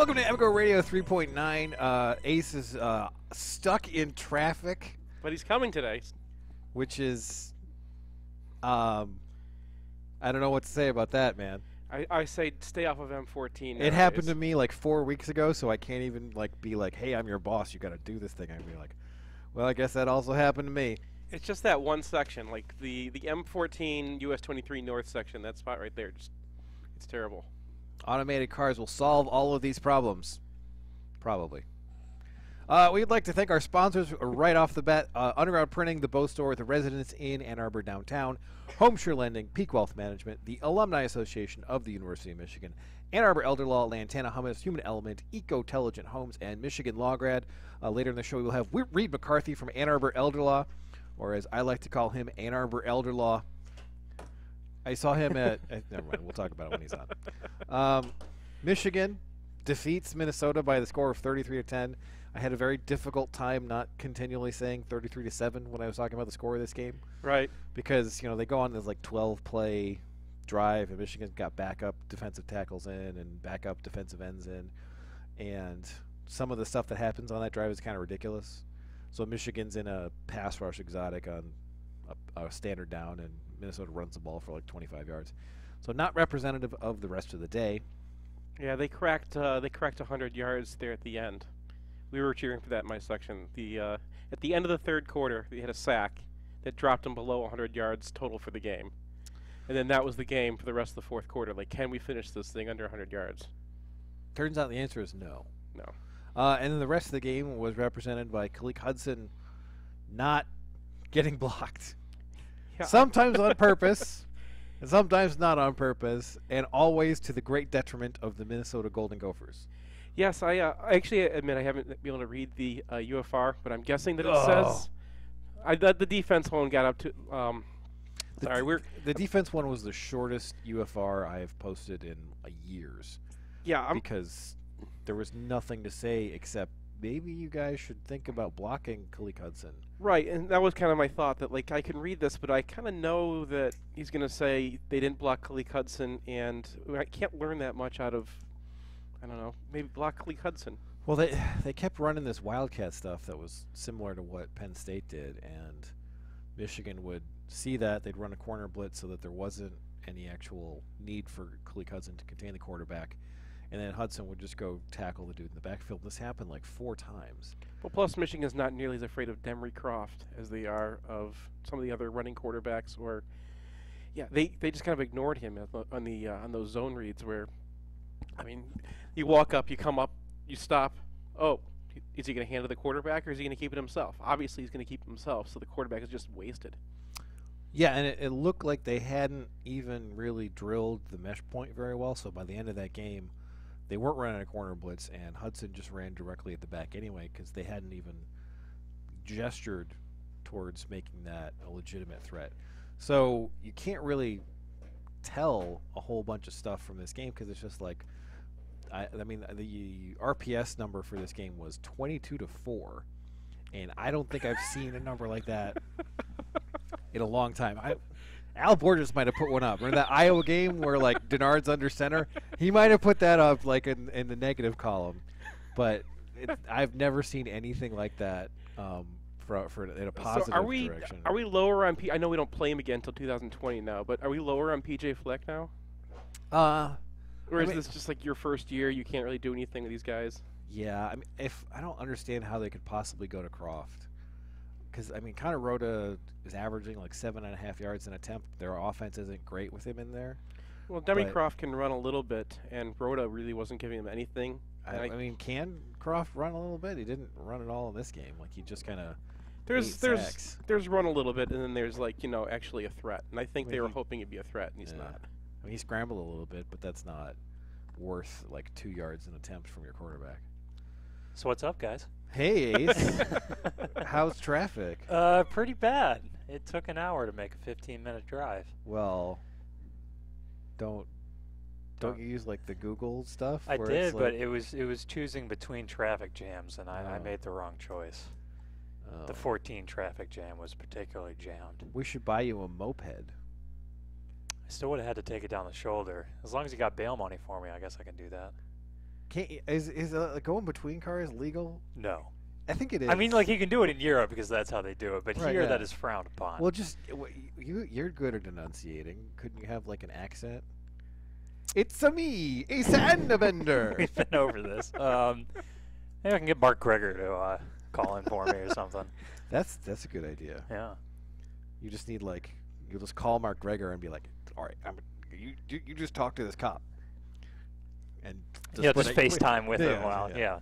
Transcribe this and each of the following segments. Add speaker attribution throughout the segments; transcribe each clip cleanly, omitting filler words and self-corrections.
Speaker 1: Welcome to MGoRadio 3.9. Ace is stuck in traffic,
Speaker 2: But he's coming today.
Speaker 1: which is, I don't know what to say about that, man.
Speaker 2: I say stay off of M14
Speaker 1: It happened to me like 4 weeks ago, so I can't even be like, "Hey, I'm your boss. You got to do this thing." I'd be like, "Well, I guess that also happened to me."
Speaker 2: It's just that one section, like the M14 US 23 North section. That spot right there, it's terrible.
Speaker 1: Automated cars will solve all of these problems, probably. We'd like to thank our sponsors right off the bat. Underground Printing, the Bow Store, the Residence Inn, Ann Arbor Downtown, Homeshare Lending, Peak Wealth Management, the Alumni Association of the University of Michigan, Ann Arbor Elder Law, Lantana Hummus, Human Element, Eco-Telligent Homes, and Michigan Law Grad. Later in the show, we will have Reed McCarthy from Ann Arbor Elder Law, or as I like to call him, Ann Arbor Elder Law. I saw him at never mind, we'll talk about it when he's on. Michigan defeats Minnesota by the score of 33-10. I had a very difficult time not continually saying 33-7 when I was talking about the score of this game.
Speaker 2: Right.
Speaker 1: Because, they go on this 12-play drive, and Michigan's got backup defensive tackles in and backup defensive ends in. And some of the stuff that happens on that drive is kind of ridiculous. So Michigan's in a pass rush exotic on a standard down, and Minnesota runs the ball for 25 yards. So not representative of the rest of the day.
Speaker 2: Yeah, they cracked 100 yards there at the end. We were cheering for that in my section. At the end of the third quarter, they had a sack that dropped them below 100 yards total for the game. And then that was the game for the rest of the fourth quarter. Can we finish this thing under 100 yards?
Speaker 1: Turns out the answer is no.
Speaker 2: No.
Speaker 1: And then the rest of the game was represented by Khalil Hudson not getting blocked.
Speaker 2: Yeah.
Speaker 1: Sometimes on purpose, and sometimes not on purpose, and always to the great detriment of the Minnesota Golden Gophers.
Speaker 2: Yes, I actually admit I haven't been able to read the UFR, but I'm guessing that it says the defense one got up to.
Speaker 1: The defense one was the shortest UFR I have posted in years.
Speaker 2: Yeah,
Speaker 1: because there was nothing to say except maybe you guys should think about blocking Khalil Hudson.
Speaker 2: Right, and that was kind of my thought, that I can read this, but I kind of know that he's going to say they didn't block Khalil Hudson, and I can't learn that much out of, I don't know, maybe block Khalil Hudson.
Speaker 1: Well, they kept running this Wildcat stuff that was similar to what Penn State did, and Michigan would see that. They'd run a corner blitz so that there wasn't any actual need for Khalil Hudson to contain the quarterback. And then Hudson would just go tackle the dude in the backfield. This happened 4 times.
Speaker 2: Well, plus Michigan's not nearly as afraid of Demery Croft as they are of some of the other running quarterbacks. Or, yeah, they just kind of ignored him on those zone reads where, I mean, you walk up, you come up, you stop. Oh, is he going to hand it to the quarterback, or is he going to keep it himself? Obviously, he's going to keep it himself, so the quarterback is just wasted.
Speaker 1: Yeah, and it looked like they hadn't even really drilled the mesh point very well. So by the end of that game, they weren't running a corner blitz, and Hudson just ran directly at the back anyway because they hadn't even gestured towards making that a legitimate threat. So you can't really tell a whole bunch of stuff from this game because it's just I mean, the RPS number for this game was 22-4, and I don't think I've seen a number like that in a long time. Al Borges might have put one up. Remember that Iowa game where Denard's under center? He might have put that up in the negative column, but I've never seen anything like that for in a positive direction.
Speaker 2: Are we lower on I know we don't play him again until 2020 now, but are we lower on PJ Fleck now? Or is this just your first year? You can't really do anything with these guys.
Speaker 1: Yeah, I mean, I don't understand how they could possibly go to Croft. Because, I mean, Connor Rhoda is averaging 7.5 yards an attempt. Their offense isn't great with him in there.
Speaker 2: Well, Demi Croft can run a little bit, and Rhoda really wasn't giving him anything.
Speaker 1: I mean, can Croft run a little bit? He didn't run at all in this game. He just kind of
Speaker 2: there's run a little bit, and then there's actually a threat. And I think they were hoping it'd be a threat, and he's not.
Speaker 1: I mean, he scrambled a little bit, but that's not worth 2 yards an attempt from your quarterback.
Speaker 3: So what's up, guys?
Speaker 1: Hey, Ace. How's traffic?
Speaker 3: Pretty bad. It took an hour to make a 15-minute drive.
Speaker 1: Well, don't you use the Google stuff?
Speaker 3: I did, but it was choosing between traffic jams, and I made the wrong choice. The 14 traffic jam was particularly jammed.
Speaker 1: We should buy you a moped.
Speaker 3: I still would have had to take it down the shoulder. As long as you got bail money for me, I guess I can do that.
Speaker 1: Is going between cars legal?
Speaker 3: No.
Speaker 1: I think it is.
Speaker 3: I mean, like, you can do it in Europe because that's how they do it, but
Speaker 1: Right,
Speaker 3: here
Speaker 1: yeah.
Speaker 3: that is frowned upon.
Speaker 1: Well, just you're good at enunciating. Couldn't you have like an accent? It's a me, Ace Anbender.
Speaker 3: We've been over this. Maybe I can get Mark Greger to call in for me or something.
Speaker 1: That's a good idea.
Speaker 3: Yeah.
Speaker 1: You just need you'll just call Mark Greger and be like, all right, you just talk to this cop. And
Speaker 3: Just FaceTime with him while, yeah.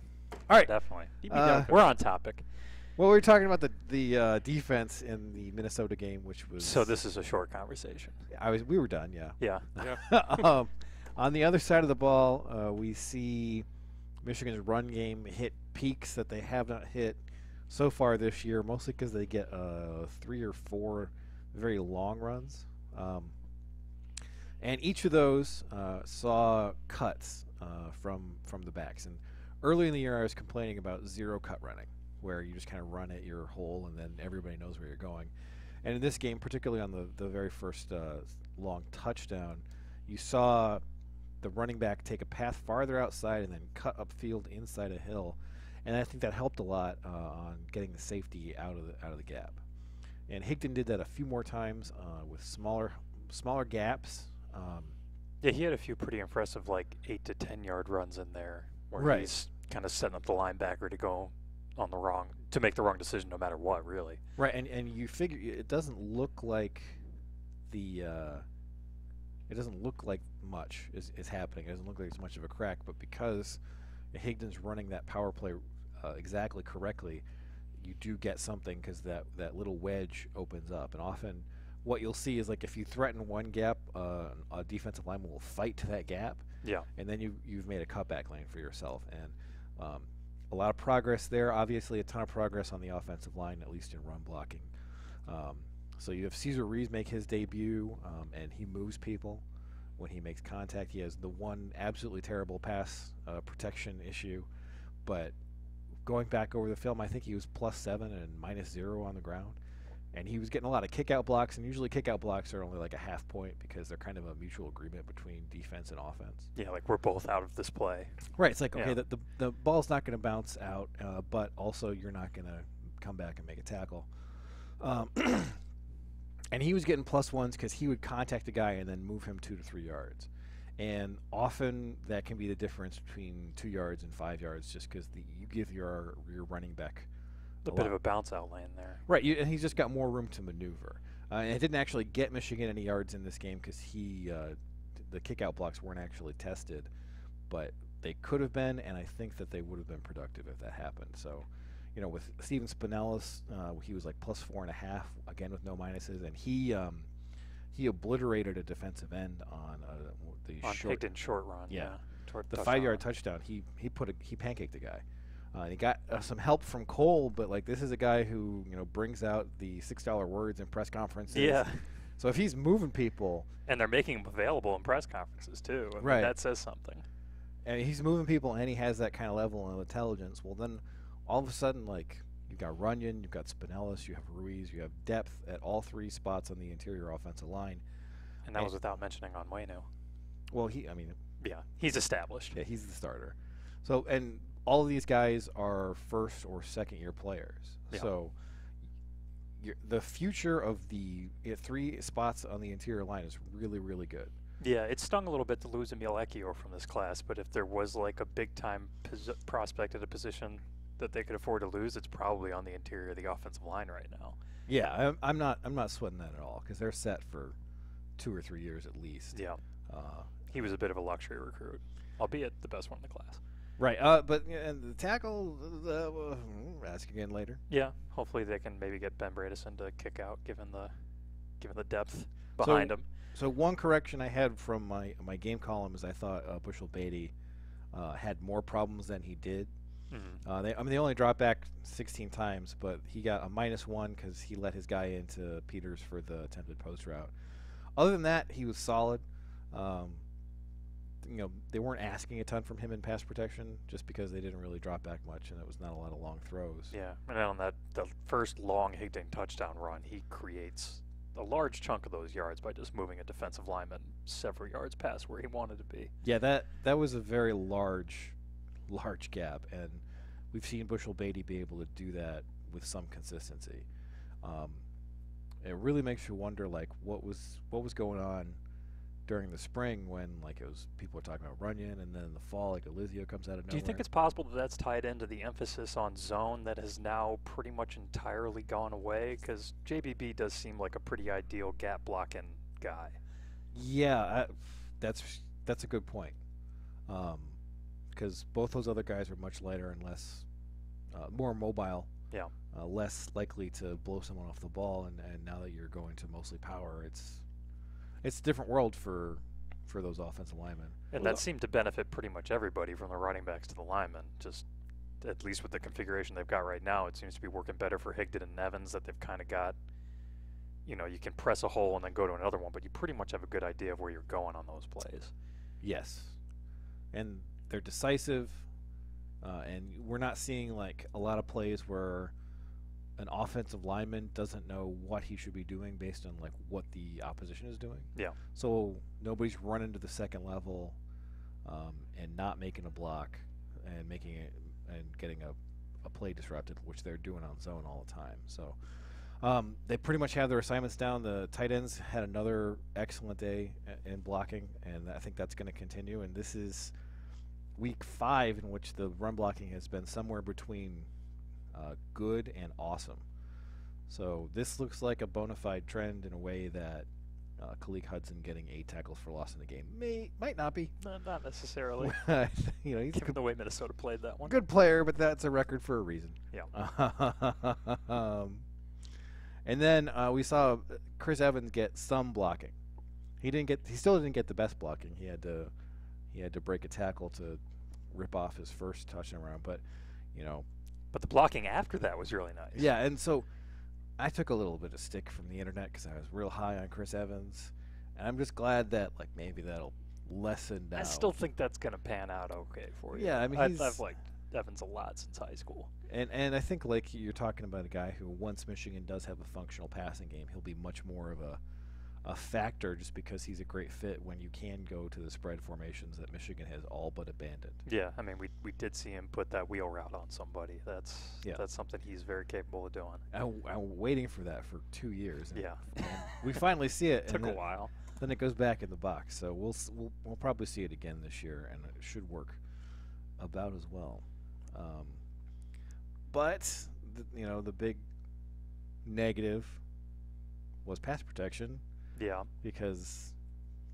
Speaker 1: All right.
Speaker 3: Definitely. We're on topic.
Speaker 1: Well, we were talking about the defense in the Minnesota game, which was.
Speaker 3: So this is a short conversation.
Speaker 1: We were done, yeah.
Speaker 3: Yeah.
Speaker 1: On the other side of the ball, we see Michigan's run game hit peaks that they have not hit so far this year, mostly because they get 3 or 4 very long runs. And each of those saw cuts from the backs. And early in the year, I was complaining about zero cut running, where you just kind of run at your hole and then everybody knows where you're going. And in this game, particularly on the very first long touchdown, you saw the running back take a path farther outside and then cut upfield inside a hill. And I think that helped a lot on getting the safety out of the gap. And Higdon did that a few more times with smaller gaps.
Speaker 3: Yeah, he had a few pretty impressive, 8 to 10 yard runs in there, where
Speaker 1: Right.
Speaker 3: he's kind of setting up the linebacker to go to make the wrong decision no matter what, really.
Speaker 1: Right, and you figure it doesn't look like much is happening. It doesn't look like it's much of a crack, but because Higdon's running that power play exactly correctly, you do get something because that little wedge opens up. And often what you'll see is if you threaten one gap, a defensive lineman will fight to that gap.
Speaker 3: Yeah.
Speaker 1: And then you've made a cutback lane for yourself. And a lot of progress there. Obviously, a ton of progress on the offensive line, at least in run blocking. So you have Cesar Ruiz make his debut, and he moves people when he makes contact. He has the one absolutely terrible pass protection issue, but going back over the film, I think he was +7 and -0 on the ground. And he was getting a lot of kick-out blocks, and usually kick-out blocks are only a half point because they're kind of a mutual agreement between defense and offense.
Speaker 3: Yeah, we're both out of this play.
Speaker 1: Right. It's okay, the ball's not going to bounce out, but also you're not going to come back and make a tackle. And he was getting +1s because he would contact a guy and then move him 2 to 3 yards. And often that can be the difference between 2 yards and 5 yards, just because you give your running back
Speaker 3: a bit of a bounce out lane there.
Speaker 1: Right, and he's just got more room to maneuver. And it didn't actually get Michigan any yards in this game because the kick-out blocks weren't actually tested, but they could have been, and I think that they would have been productive if that happened. So, with Steven Spinellis, he was +4.5, again with no minuses, and he obliterated a defensive end on the
Speaker 3: short run.
Speaker 1: Yeah, the 5-yard touchdown. He pancaked the guy. He got some help from Cole, but this is a guy who brings out the $6 words in press conferences.
Speaker 3: Yeah.
Speaker 1: So if he's moving people,
Speaker 3: and they're making him available in press conferences too,
Speaker 1: right?
Speaker 3: That says something.
Speaker 1: And he's moving people, and he has that kind of level of intelligence. Well, then all of a sudden, you've got Runyon, you've got Spinellis, you have Ruiz, you have depth at all 3 spots on the interior offensive line.
Speaker 3: And that was without mentioning Onwenu.
Speaker 1: Well,
Speaker 3: yeah, he's established.
Speaker 1: Yeah, he's the starter. So and all of these guys are first or second year players. Yeah. So the future of the 3 spots on the interior line is really, really good.
Speaker 3: Yeah, it stung a little bit to lose Emil Ekio from this class, but if there was a big-time prospect at a position that they could afford to lose, it's probably on the interior of the offensive line right now.
Speaker 1: Yeah, I'm not sweating that at all because they're set for 2 or 3 years at least.
Speaker 3: Yeah. He was a bit of a luxury recruit, albeit the best one in the class.
Speaker 1: Right, but the tackle, ask again later.
Speaker 3: Yeah, hopefully they can maybe get Ben Bredesen to kick out, given the depth behind him.
Speaker 1: So one correction I had from my game column is I thought Bushel Beatty had more problems than he did.
Speaker 3: Mm-hmm.
Speaker 1: They only dropped back 16 times, but he got a -1 because he let his guy into Peters for the attempted post route. Other than that, he was solid. They weren't asking a ton from him in pass protection just because they didn't really drop back much, and it was not a lot of long throws.
Speaker 3: Yeah, and on the first long Higdon touchdown run, he creates a large chunk of those yards by just moving a defensive lineman several yards past where he wanted to be.
Speaker 1: Yeah, that was a very large large gap, and we've seen Bushel Beatty be able to do that with some consistency. It really makes you wonder, like, what was going on during the spring when, like, it was people were talking about Runyon, and then in the fall, like, Elizio comes out of nowhere.
Speaker 3: Do you think it's possible that that's tied into the emphasis on zone that has now pretty much entirely gone away? Because JBB does seem like a pretty ideal gap blocking guy.
Speaker 1: Yeah, that's a good point. Because both those other guys are much lighter and less, more mobile.
Speaker 3: Yeah.
Speaker 1: Less likely to blow someone off the ball, and now that you're going to mostly power, it's a different world for those offensive linemen.
Speaker 3: And that seemed to benefit pretty much everybody from the running backs to the linemen. Just at least with the configuration they've got right now, it seems to be working better for Higdon and Nevins, that they've kind of got, you know, you can press a hole and then go to another one, but you pretty much have a good idea of where you're going on those plays.
Speaker 1: Yes. And they're decisive, and we're not seeing, like, a lot of plays where an offensive lineman doesn't know what he should be doing based on, like, what the opposition is doing.
Speaker 3: Yeah.
Speaker 1: So nobody's running to the second level and not making a block and making it and getting a play disrupted, which they're doing on zone all the time. So they pretty much have their assignments down. The tight ends had another excellent day in blocking, and I think that's going to continue. And this is week 5 in which the run blocking has been somewhere between good and awesome. So this looks like a bona fide trend in a way that Khalid Hudson getting 8 tackles for loss in the game might not be.
Speaker 3: Not necessarily.
Speaker 1: You know, he's
Speaker 3: Given the way Minnesota played that one.
Speaker 1: good player, but that's a record for a reason.
Speaker 3: Yeah.
Speaker 1: And then we saw Chris Evans get some blocking. He still didn't get the best blocking. He had to break a tackle to rip off his first touchdown round, but you know.
Speaker 3: But the blocking after that was really nice.
Speaker 1: Yeah, and so I took a little bit of stick from the internet because I was real high on Chris Evans, and I'm just glad that, like, maybe that'll lessen down.
Speaker 3: I still think that's going to pan out okay for you.
Speaker 1: Yeah, I mean,
Speaker 3: I've liked Evans a lot since high school.
Speaker 1: And I think, like, you're talking about a guy who, once Michigan does have a functional passing game, he'll be much more of a factor just because he's a great fit when you can go to the spread formations that Michigan has all but abandoned.
Speaker 3: Yeah, I mean, we did see him put that wheel route on somebody. That's something he's very capable of doing.
Speaker 1: I'm waiting for that for 2 years. And,
Speaker 3: yeah.
Speaker 1: And we finally see it.
Speaker 3: Took a while.
Speaker 1: Then it goes back in the box. So we'll probably see it again this year, and it should work about as well. But the big negative was pass protection.
Speaker 3: Yeah.
Speaker 1: Because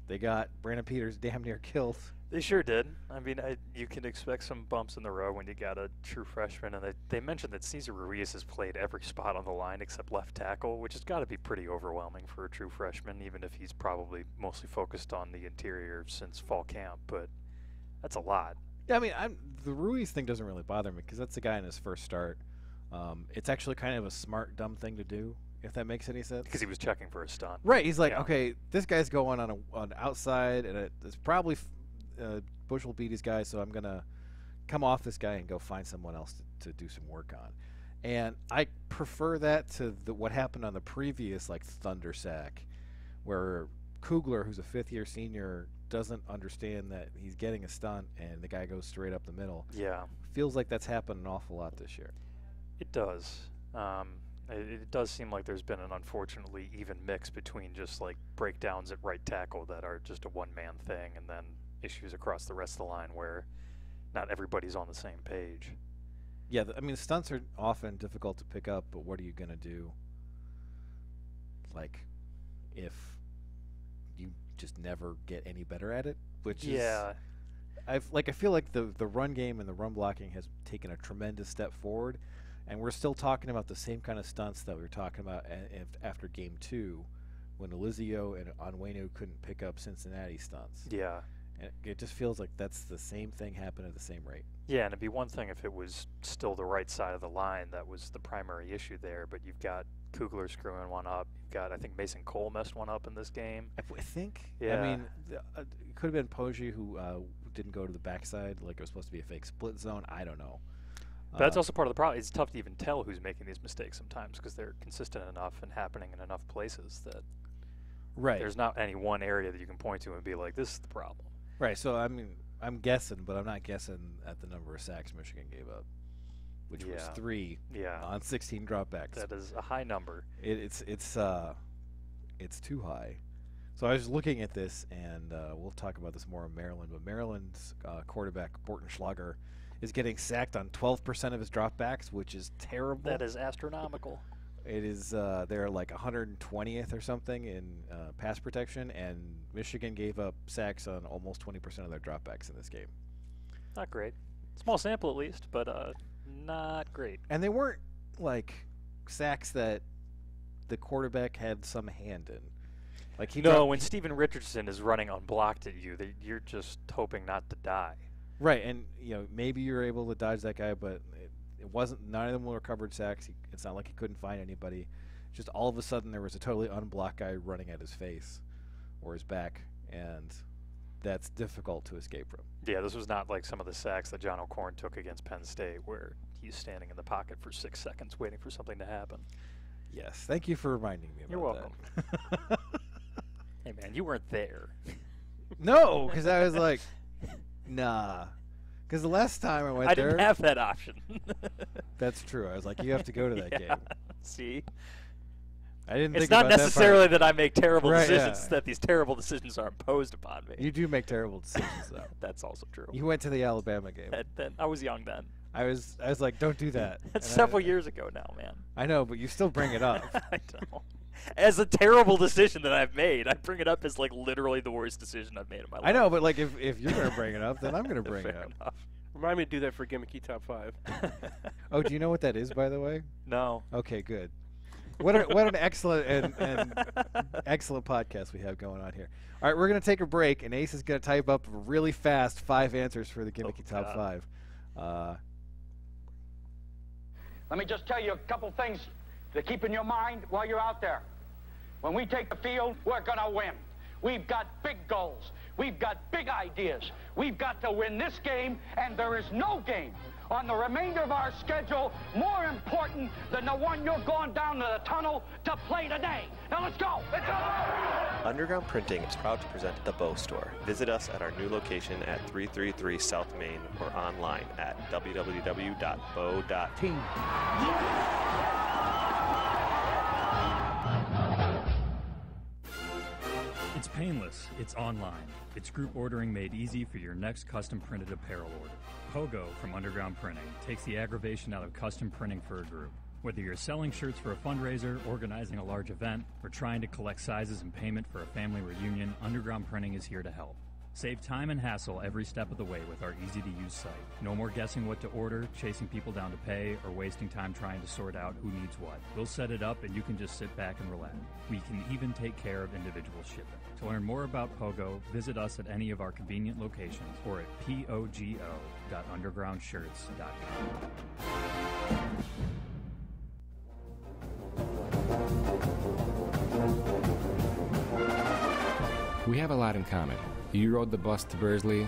Speaker 1: they got Brandon Peters damn near killed.
Speaker 3: They sure did. I mean, you can expect some bumps in the road when you got a true freshman. And they mentioned that Cesar Ruiz has played every spot on the line except left tackle, which has got to be pretty overwhelming for a true freshman, even if he's probably mostly focused on the interior since fall camp. But that's a lot.
Speaker 1: Yeah, I mean, the Ruiz thing doesn't really bother me because that's the guy in his first start. It's actually kind of a smart, dumb thing to do, if that makes any sense.
Speaker 3: Because he was checking for a stunt.
Speaker 1: Right. He's like, okay, this guy's going on outside, and it's probably Bushel Beatty's guy, so I'm going to come off this guy and go find someone else to do some work on. And I prefer that to what happened on the previous, like, Thunder sack, where Kugler, who's a fifth-year senior, doesn't understand that he's getting a stunt, and the guy goes straight up the middle.
Speaker 3: Yeah.
Speaker 1: Feels like that's happened an awful lot this year.
Speaker 3: It does. It does seem like there's been an unfortunately even mix between just like breakdowns at right tackle that are just a one-man thing, and then issues across the rest of the line where not everybody's on the same page.
Speaker 1: Yeah, I mean, stunts are often difficult to pick up, but what are you going to do? Like, if you just never get any better at it, which is... I feel like the run game and the run blocking has taken a tremendous step forward, and we're still talking about the same kind of stunts that we were talking about after Game 2 when Elizio and Onwenu couldn't pick up Cincinnati stunts.
Speaker 3: Yeah.
Speaker 1: And it just feels like that's the same thing happened at the same rate.
Speaker 3: Yeah, and it'd be one thing if it was still the right side of the line that was the primary issue there, but you've got Kugler screwing one up. You've got, I think, Mason Cole messed one up in this game.
Speaker 1: I think.
Speaker 3: Yeah.
Speaker 1: I mean, it could have been Poggi who didn't go to the backside like it was supposed to be a fake split zone. I don't know.
Speaker 3: But that's also part of the problem. It's tough to even tell who's making these mistakes sometimes because they're consistent enough and happening in enough places that
Speaker 1: right.
Speaker 3: There's not any one area that you can point to and be like, this is the problem.
Speaker 1: Right. So, I mean, I'm guessing, but I'm not guessing at the number of sacks Michigan gave up, which was 3 on 16 dropbacks.
Speaker 3: That is a high number.
Speaker 1: It's too high. So I was looking at this, and we'll talk about this more in Maryland, but Maryland's quarterback, Borton Schlager, is getting sacked on 12% of his dropbacks, which is terrible.
Speaker 3: That is astronomical.
Speaker 1: It is, they're like 120th or something in pass protection, and Michigan gave up sacks on almost 20% of their dropbacks in this game.
Speaker 3: Not great. Small sample at least, but not great.
Speaker 1: And they weren't like sacks that the quarterback had some hand in. Like
Speaker 3: when Steven Richardson is running unblocked at you, you're just hoping not to die.
Speaker 1: Right, and maybe you're able to dodge that guy, but it wasn't. None of them were covered sacks. It's not like he couldn't find anybody. Just all of a sudden there was a totally unblocked guy running at his face or his back, and that's difficult to escape from.
Speaker 3: Yeah, this was not like some of the sacks that John O'Korn took against Penn State, where he's standing in the pocket for 6 seconds waiting for something to happen.
Speaker 1: Yes, thank you for reminding me about that.
Speaker 3: You're welcome. Hey, man, you weren't there.
Speaker 1: No, because I was like, nah. Because the last time I went there,
Speaker 3: I didn't have that option.
Speaker 1: That's true. I was like, you have to go to that game.
Speaker 3: See?
Speaker 1: I didn't.
Speaker 3: It's
Speaker 1: think
Speaker 3: not
Speaker 1: about
Speaker 3: necessarily that I make terrible
Speaker 1: Right,
Speaker 3: decisions, that these terrible decisions are imposed upon me.
Speaker 1: You do make terrible decisions, though.
Speaker 3: That's also true.
Speaker 1: You went to the Alabama game.
Speaker 3: I was young then.
Speaker 1: I was like, don't do that.
Speaker 3: That's several years ago now, man.
Speaker 1: I know, but you still bring it up.
Speaker 3: I know. As a terrible decision that I've made, I bring it up as like literally the worst decision I've made in my life.
Speaker 1: I know, but like if you're going to bring it up, then I'm going to bring it up.
Speaker 3: Enough.
Speaker 2: Remind me to do that for Gimmicky Top 5.
Speaker 1: Oh, do you know what that is, by the way?
Speaker 3: No.
Speaker 1: Okay, good. What an excellent and excellent podcast we have going on here. All right, we're going to take a break, and Ace is going to type up really fast 5 answers for the Gimmicky Top 5.
Speaker 4: Let me just tell you a couple things to keep in your mind while you're out there. When we take the field, we're going to win. We've got big goals. We've got big ideas. We've got to win this game, and there is no game on the remainder of our schedule more important than the one you're going down to the tunnel to play today. Now let's go. Let's go.
Speaker 5: Underground Printing is proud to present The Bow Store. Visit us at our new location at 333 South Main or online at www.bow.team.
Speaker 6: It's painless, it's online. It's group ordering made easy for your next custom printed apparel order. Pogo from Underground Printing takes the aggravation out of custom printing for a group. Whether you're selling shirts for a fundraiser, organizing a large event, or trying to collect sizes and payment for a family reunion, Underground Printing is here to help. Save time and hassle every step of the way with our easy-to-use site. No more guessing what to order, chasing people down to pay, or wasting time trying to sort out who needs what. We'll set it up and you can just sit back and relax. We can even take care of individual shipping. To learn more about Pogo, visit us at any of our convenient locations or at pogo.undergroundshirts.com.
Speaker 7: We have a lot in common. You rode the bus to Bursley,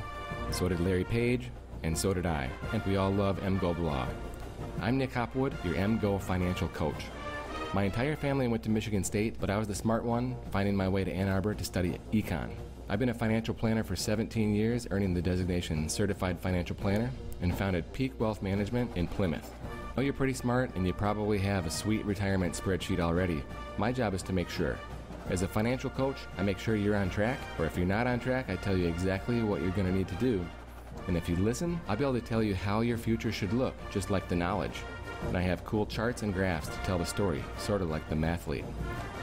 Speaker 7: so did Larry Page, and so did I, and we all love MGoBlog. I'm Nick Hopwood, your MGo financial coach. My entire family went to Michigan State, but I was the smart one, finding my way to Ann Arbor to study econ. I've been a financial planner for 17 years, earning the designation Certified Financial Planner, and founded Peak Wealth Management in Plymouth. I know you're pretty smart, and you probably have a sweet retirement spreadsheet already. My job is to make sure. As a financial coach, I make sure you're on track, or if you're not on track, I tell you exactly what you're going to need to do. And if you listen, I'll be able to tell you how your future should look, just like the knowledge. And I have cool charts and graphs to tell the story, sort of like the mathlete.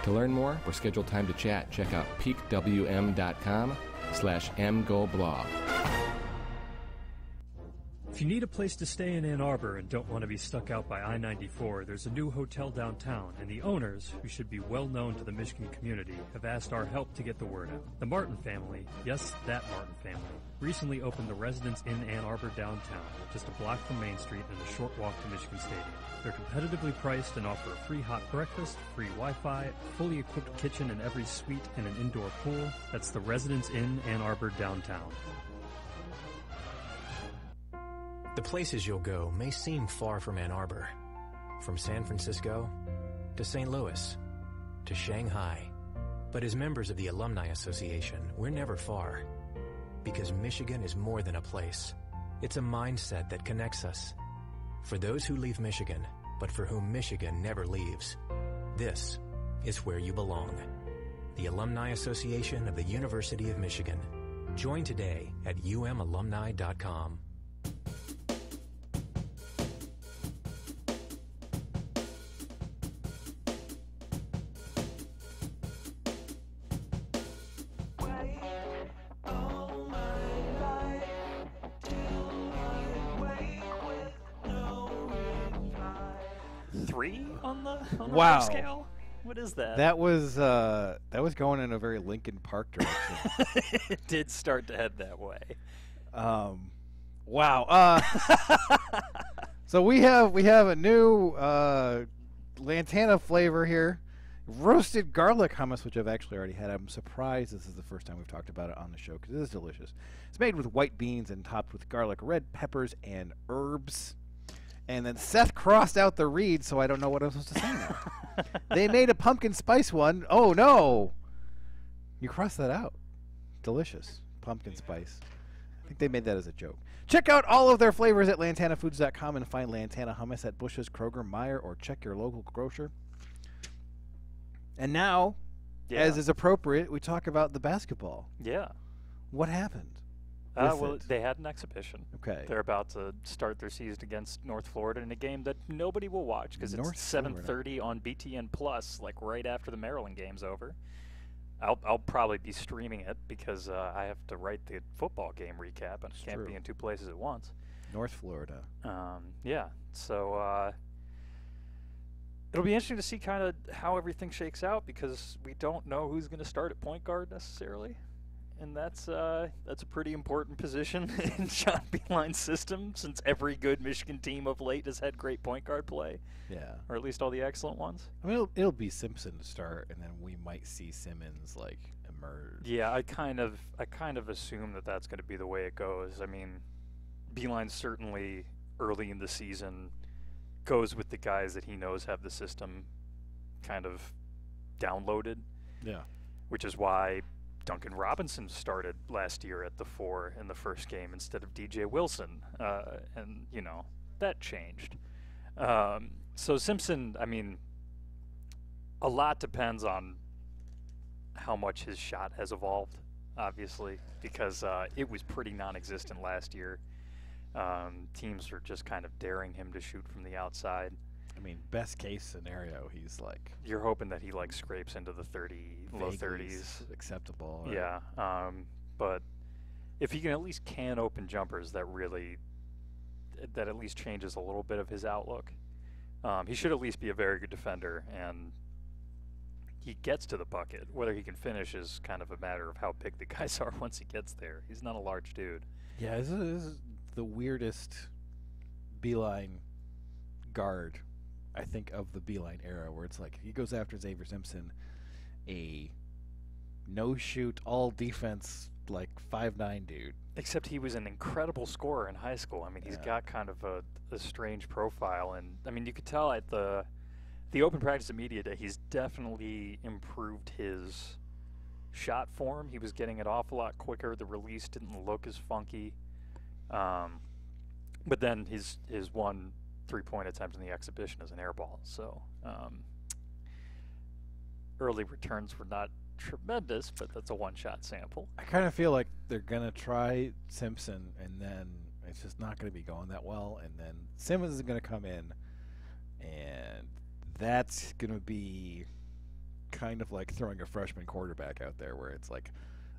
Speaker 7: To learn more or schedule time to chat, check out peakwm.com/mgoblog.
Speaker 6: If you need a place to stay in Ann Arbor and don't want to be stuck out by I-94, there's a new hotel downtown, and the owners, who should be well known to the Michigan community, have asked our help to get the word out. The Martin family, yes, that Martin family, recently opened the Residence Inn Ann Arbor downtown, just a block from Main Street and a short walk to Michigan Stadium. They're competitively priced and offer a free hot breakfast, free Wi-Fi, a fully equipped kitchen in every suite, and an indoor pool. That's the Residence Inn Ann Arbor downtown.
Speaker 8: The places you'll go may seem far from Ann Arbor. From San Francisco to St. Louis to Shanghai. But as members of the Alumni Association, we're never far. Because Michigan is more than a place. It's a mindset that connects us. For those who leave Michigan, but for whom Michigan never leaves, this is where you belong. The Alumni Association of the University of Michigan. Join today at umalumni.com.
Speaker 1: Wow.
Speaker 3: Scale? What is that?
Speaker 1: That was going in a very Linkin Park direction.
Speaker 3: It did start to head that way.
Speaker 1: Wow. So we have a new Lantana flavor here, roasted garlic hummus, which I've actually already had. I'm surprised this is the first time we've talked about it on the show because it is delicious. It's made with white beans and topped with garlic, red peppers, and herbs. And then Seth crossed out the read, so I don't know what I'm supposed to say now. They made a pumpkin spice one. Oh, no. You crossed that out. Delicious. Pumpkin spice. I think they made that as a joke. Check out all of their flavors at lantanafoods.com and find Lantana hummus at Bush's, Kroger, Meijer, or check your local grocer. And now, as is appropriate, we talk about the basketball.
Speaker 3: Yeah.
Speaker 1: What happened?
Speaker 3: Well, they had an exhibition.
Speaker 1: Okay.
Speaker 3: They're about to start their season against North Florida in a game that nobody will watch because it's 7:30 on BTN Plus, like right after the Maryland game's over. I'll probably be streaming it because I have to write the football game recap and I can't be in two places at once.
Speaker 1: North Florida.
Speaker 3: Yeah. So it'll be interesting to see kind of how everything shakes out because we don't know who's going to start at point guard necessarily. And that's a pretty important position in John Beilein's system since every good Michigan team of late has had great point guard play.
Speaker 1: Yeah.
Speaker 3: Or at least all the excellent ones.
Speaker 1: I mean, it'll be Simpson to start, and then we might see Simmons, like, emerge.
Speaker 3: Yeah, I kind of assume that that's going to be the way it goes. I mean, Beilein certainly early in the season goes with the guys that he knows have the system kind of downloaded.
Speaker 1: Yeah.
Speaker 3: Which is why Duncan Robinson started last year at the 4 in the first game instead of DJ Wilson, and that changed. So Simpson, I mean, a lot depends on how much his shot has evolved, obviously, because it was pretty non-existent last year. Teams are just kind of daring him to shoot from the outside.
Speaker 1: I mean, best case scenario, he's like...
Speaker 3: You're hoping that he, like, scrapes into the low 30s.
Speaker 1: Acceptable. Right?
Speaker 3: Yeah. But if he can at least open jumpers, that at least changes a little bit of his outlook. He should at least be a very good defender, and he gets to the bucket. Whether he can finish is kind of a matter of how big the guys are once he gets there. He's not a large dude.
Speaker 1: Yeah, this is the weirdest Beilein guard, I think, of the Beilein era, where it's like he goes after Xavier Simpson, a no-shoot, all-defense, like 5'9" dude.
Speaker 3: Except he was an incredible scorer in high school. I mean, he's got kind of a strange profile, and I mean, you could tell at the open practice at Media Day, he's definitely improved his shot form. He was getting it off a lot quicker. The release didn't look as funky. But then his one 3-point attempt in the exhibition is an air ball. So early returns were not tremendous, but that's a one-shot sample.
Speaker 1: I kind of feel like they're going to try Simpson, and then it's just not going to be going that well, and then Simmons is going to come in, and that's going to be kind of like throwing a freshman quarterback out there where it's like,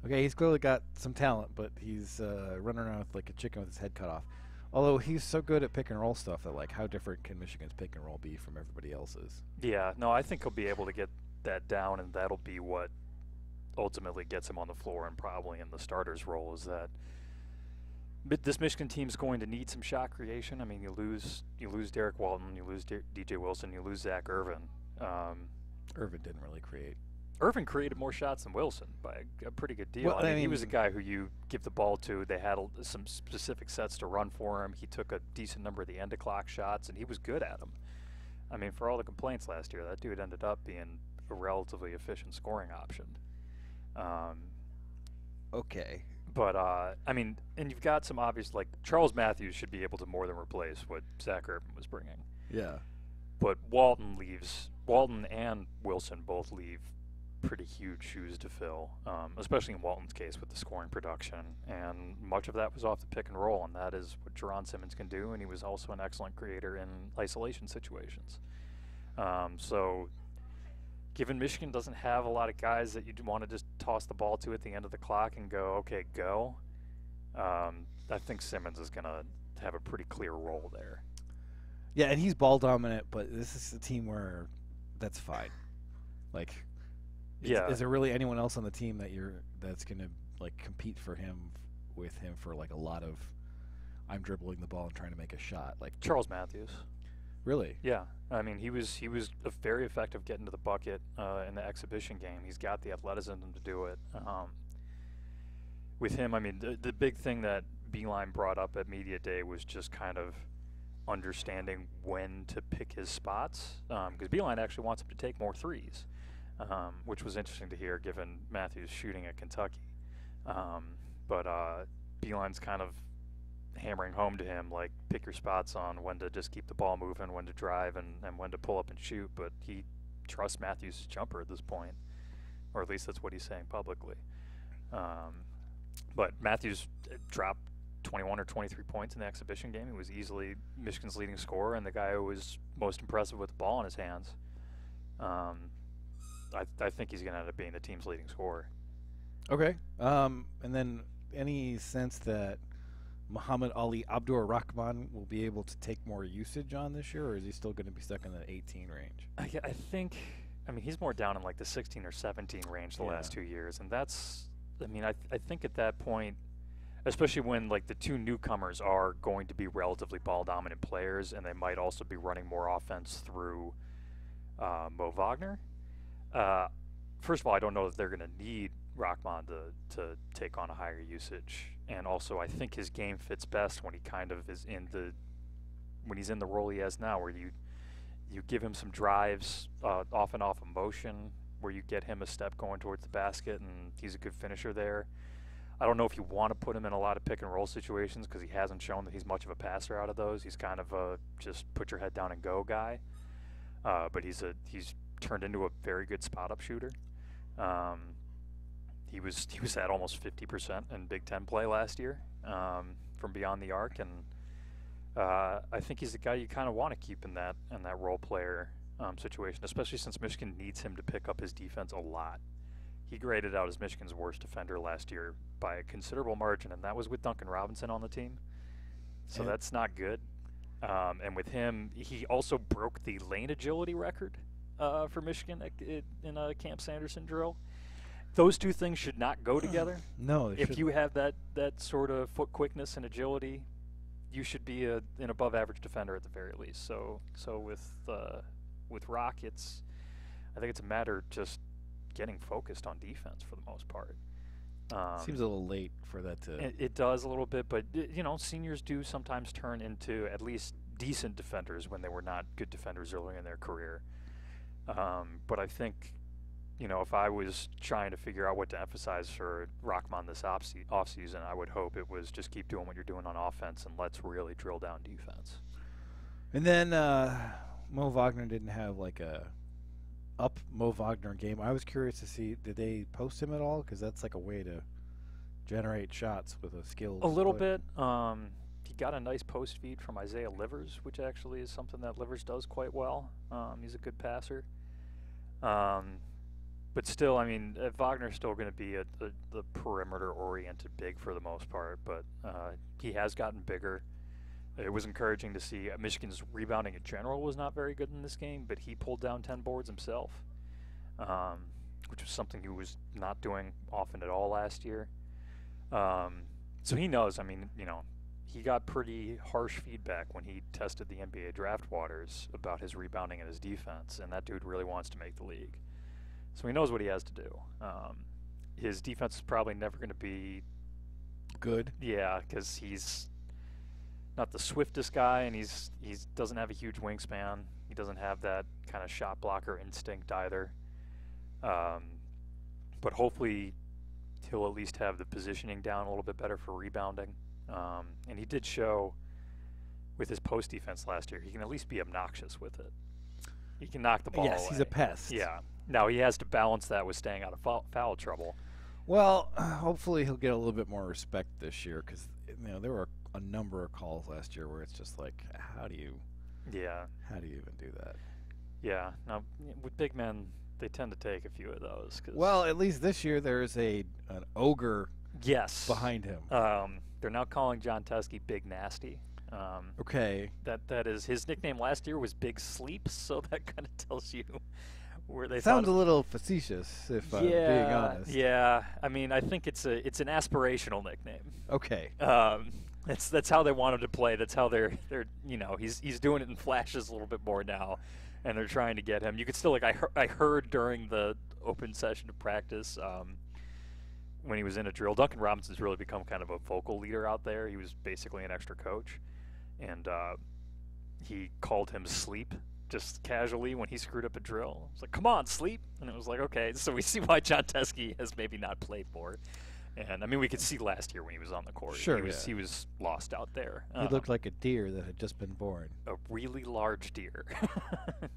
Speaker 1: okay, he's clearly got some talent, but he's running around with like a chicken with his head cut off. Although he's so good at pick and roll stuff that, like, how different can Michigan's pick and roll be from everybody else's?
Speaker 3: Yeah, no, I think he'll be able to get that down, and that'll be what ultimately gets him on the floor and probably in the starter's role is that. But this Michigan team's going to need some shot creation. I mean, you lose Derek Walton, you lose DJ Wilson, you lose Zach Irvin.
Speaker 1: Irvin didn't really create.
Speaker 3: Irvin created more shots than Wilson by a pretty good deal.
Speaker 1: Well,
Speaker 3: I mean, he was a guy who you give the ball to. They had some specific sets to run for him. He took a decent number of the end-of-clock shots, and he was good at them. I mean, for all the complaints last year, that dude ended up being a relatively efficient scoring option.
Speaker 1: Okay.
Speaker 3: But, I mean, and you've got some obvious, like, Charles Matthews should be able to more than replace what Zach Urban was bringing.
Speaker 1: Yeah.
Speaker 3: But Walton and Wilson both leave pretty huge shoes to fill, especially in Walton's case with the scoring production. And much of that was off the pick and roll, and that is what Jerron Simmons can do, and he was also an excellent creator in isolation situations. So given Michigan doesn't have a lot of guys that you want to just toss the ball to at the end of the clock and go, okay, go, I think Simmons is going to have a pretty clear role there.
Speaker 1: Yeah, and he's ball dominant, but this is a team where that's fine. Like, is there really anyone else on the team that's going to like compete with him for like a lot of I'm dribbling the ball and trying to make a shot? Like
Speaker 3: Charles Matthews.
Speaker 1: Really?
Speaker 3: Yeah, I mean he was very effective getting to the bucket in the exhibition game. He's got the athleticism to do it. With him, I mean the big thing that Beeline brought up at Media Day was just kind of understanding when to pick his spots, because Beeline actually wants him to take more threes, which was interesting to hear given Matthews shooting at Kentucky. But Beeline's kind of hammering home to him, like, pick your spots on when to just keep the ball moving, when to drive, and when to pull up and shoot. But he trusts Matthews' jumper at this point, or at least that's what he's saying publicly. But Matthews dropped 21 or 23 points in the exhibition game. He was easily Michigan's leading scorer and the guy who was most impressive with the ball in his hands. I think he's going to end up being the team's leading scorer.
Speaker 1: Okay. And then any sense that Muhammad Ali Abdur-Rahman will be able to take more usage on this year, or is he still going to be stuck in the 18 range?
Speaker 3: I think, I mean, he's more down in like the 16 or 17 range the last 2 years, and that's, I mean, I think at that point, especially when like the two newcomers are going to be relatively ball-dominant players, and they might also be running more offense through Mo Wagner. First of all, I don't know if they're going to need Rahman to take on a higher usage, and also I think his game fits best when he kind of is when he's in the role he has now, where you give him some drives off and off of motion, where you get him a step going towards the basket, and he's a good finisher there. I don't know if you want to put him in a lot of pick and roll situations because he hasn't shown that he's much of a passer out of those. He's kind of a just put your head down and go guy, but he's turned into a very good spot up shooter. He was at almost 50% in Big Ten play last year from beyond the arc, and I think he's the guy you kind of want to keep in that role player situation, especially since Michigan needs him to pick up his defense a lot. He graded out as Michigan's worst defender last year by a considerable margin, and that was with Duncan Robinson on the team. So that's not good. And with him, he also broke the lane agility record for Michigan in a Camp Sanderson drill. Those two things should not go together.
Speaker 1: No,
Speaker 3: if you have that sort of foot quickness and agility, you should be an above-average defender at the very least. So with Rock, I think it's a matter of just getting focused on defense for the most part.
Speaker 1: Seems a little late for that to.
Speaker 3: It does a little bit, but seniors do sometimes turn into at least decent defenders when they were not good defenders early in their career. But I think, if I was trying to figure out what to emphasize for Rahman this offseason, I would hope it was just keep doing what you're doing on offense and let's really drill down defense.
Speaker 1: And then Mo Wagner didn't have like a up Mo Wagner game. I was curious to see, did they post him at all? Because that's like a way to generate shots with a skilled
Speaker 3: A little bit. He got a nice post feed from Isaiah Livers, which actually is something that Livers does quite well. He's a good passer. But still, I mean, Wagner's still going to be the perimeter-oriented big for the most part, but he has gotten bigger. It was encouraging to see. Michigan's rebounding in general was not very good in this game, but he pulled down 10 boards himself, which was something he was not doing often at all last year. So he knows. I mean, he got pretty harsh feedback when he tested the NBA draft waters about his rebounding and his defense, and that dude really wants to make the league. So he knows what he has to do. His defense is probably never going to be
Speaker 1: good.
Speaker 3: Yeah, because he's not the swiftest guy, and he doesn't have a huge wingspan. He doesn't have that kind of shot blocker instinct either. But hopefully he'll at least have the positioning down a little bit better for rebounding. And he did show with his post defense last year, he can at least be obnoxious with it. He can knock the ball
Speaker 1: Yes,
Speaker 3: away.
Speaker 1: he's a pest.
Speaker 3: Yeah. Now he has to balance that with staying out of foul trouble.
Speaker 1: Well, hopefully he'll get a little bit more respect this year because there were a number of calls last year where it's just like, how do you even do that?
Speaker 3: Yeah. Now with big men, they tend to take a few of those.
Speaker 1: Well, at least this year there's an ogre.
Speaker 3: Yes.
Speaker 1: Behind him.
Speaker 3: They're now calling John Teskey Big Nasty.
Speaker 1: Okay.
Speaker 3: That is his nickname last year was Big Sleep, so that kind of tells you where they
Speaker 1: sounds a little facetious, if I'm being honest.
Speaker 3: Yeah. I mean, I think it's an aspirational nickname.
Speaker 1: Okay.
Speaker 3: That's how they want him to play. That's how they're he's doing it in flashes a little bit more now, and they're trying to get him. You could still I heard during the open session of practice. When he was in a drill, Duncan Robinson's really become kind of a vocal leader out there. He was basically an extra coach, and he called him Sleep just casually when he screwed up a drill. It's like, come on, Sleep. And it was like, okay, so we see why John Teskey has maybe not played more. And, I mean, we could see last year when he was on the court.
Speaker 1: Sure,
Speaker 3: he was lost out there.
Speaker 1: He looked like a deer that had just been born.
Speaker 3: A really large deer. The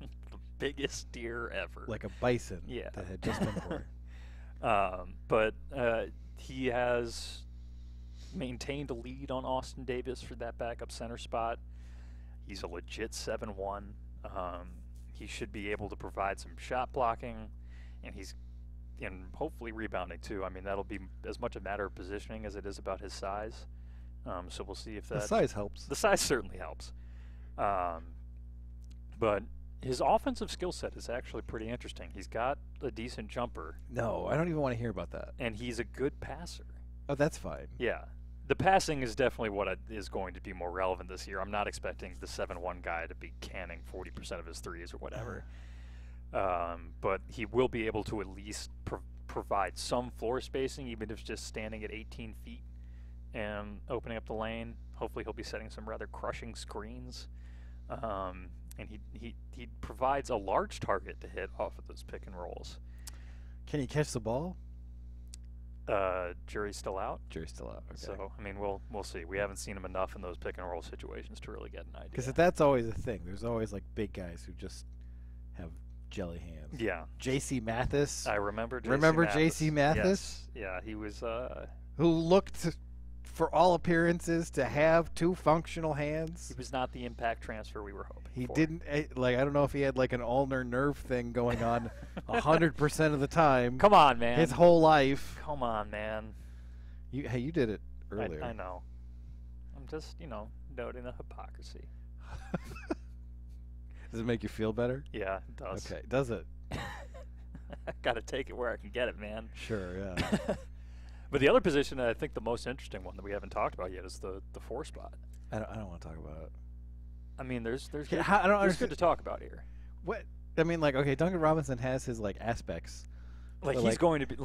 Speaker 3: biggest deer ever.
Speaker 1: Like a bison that had just been born.
Speaker 3: But he has maintained a lead on Austin Davis for that backup center spot. He's a legit 7-1. He should be able to provide some shot blocking, and hopefully rebounding too. I mean, that'll be as much a matter of positioning as it is about his size. So we'll see if that...
Speaker 1: The size helps.
Speaker 3: The size certainly helps. But his offensive skill set is actually pretty interesting. He's got a decent jumper.
Speaker 1: No, I don't even want to hear about that.
Speaker 3: And he's a good passer.
Speaker 1: Oh, that's fine.
Speaker 3: Yeah. The passing is definitely what is going to be more relevant this year. I'm not expecting the 7-1 guy to be canning 40% of his threes or whatever. But he will be able to at least provide some floor spacing, even if it's just standing at 18 feet and opening up the lane. Hopefully he'll be setting some rather crushing screens. And he provides a large target to hit off of those pick and rolls.
Speaker 1: Can he catch the ball?
Speaker 3: Jury's still out.
Speaker 1: Jury's still out. Okay.
Speaker 3: So I mean, we'll see. We haven't seen him enough in those pick and roll situations to really get an idea.
Speaker 1: Because that's always a thing. There's always like big guys who just have jelly hands.
Speaker 3: Yeah.
Speaker 1: J.C. Mathis.
Speaker 3: I remember.
Speaker 1: J.C. Mathis?
Speaker 3: Yes. Yeah, he was.
Speaker 1: Who looked, for all appearances, to have two functional hands.
Speaker 3: He was not the impact transfer we were hoping.
Speaker 1: He didn't, I don't know if he had like an ulnar nerve thing going on 100% of the time.
Speaker 3: Come on, man.
Speaker 1: His whole life.
Speaker 3: Come on, man.
Speaker 1: You did it earlier.
Speaker 3: I know. I'm just, noting the hypocrisy.
Speaker 1: Does it make you feel better?
Speaker 3: Yeah, it does.
Speaker 1: Okay, does it?
Speaker 3: I gotta take it where I can get it, man.
Speaker 1: Sure, yeah.
Speaker 3: But the other position, I think the most interesting one that we haven't talked about yet, is the 4 spot.
Speaker 1: I don't want to talk about it.
Speaker 3: I mean, there's good to talk about here.
Speaker 1: What? I mean, okay, Duncan Robinson has his aspects.
Speaker 3: He's going to be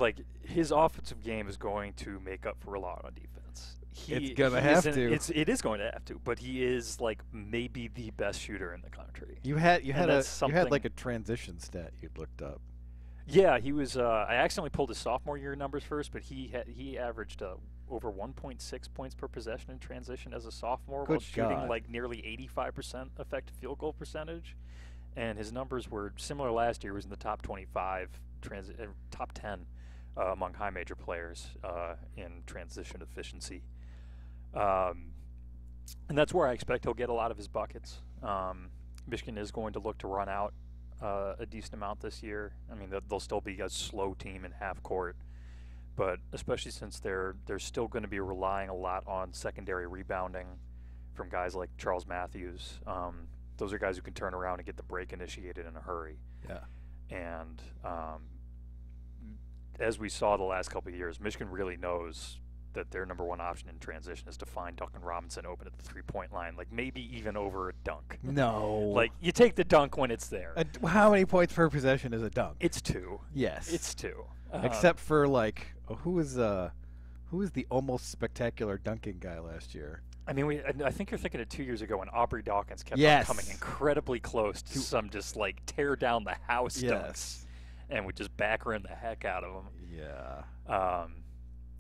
Speaker 3: his offensive game is going to make up for a lot on defense.
Speaker 1: It's gonna have to.
Speaker 3: It is going to have to. But he is maybe the best shooter in the country.
Speaker 1: You had a transition stat you looked up.
Speaker 3: Yeah, he was. I accidentally pulled his sophomore year numbers first, but he averaged over 1.6 points per possession in transition as a sophomore, while shooting nearly 85% effective field goal percentage. And his numbers were similar last year. He was in the top 25, top 10 among high major players in transition efficiency. And that's where I expect he'll get a lot of his buckets. Michigan is going to look to run out a decent amount this year. I mean, they'll still be a slow team in half court, but especially since they're still going to be relying a lot on secondary rebounding from guys like Charles Matthews. Those are guys who can turn around and get the break initiated in a hurry.
Speaker 1: Yeah.
Speaker 3: And as we saw the last couple of years, Michigan really knows that their number one option in transition is to find Duncan Robinson open at the three-point line, maybe even over a dunk.
Speaker 1: No.
Speaker 3: You take the dunk when it's there.
Speaker 1: How many points per possession is a dunk?
Speaker 3: It's 2.
Speaker 1: Yes.
Speaker 3: It's 2.
Speaker 1: Except for who was the almost spectacular dunking guy last year?
Speaker 3: I mean, I think you're thinking of 2 years ago when Aubrey Dawkins kept on coming incredibly close to some just tear down the house dunks, and would just back rim the heck out of them.
Speaker 1: Yeah.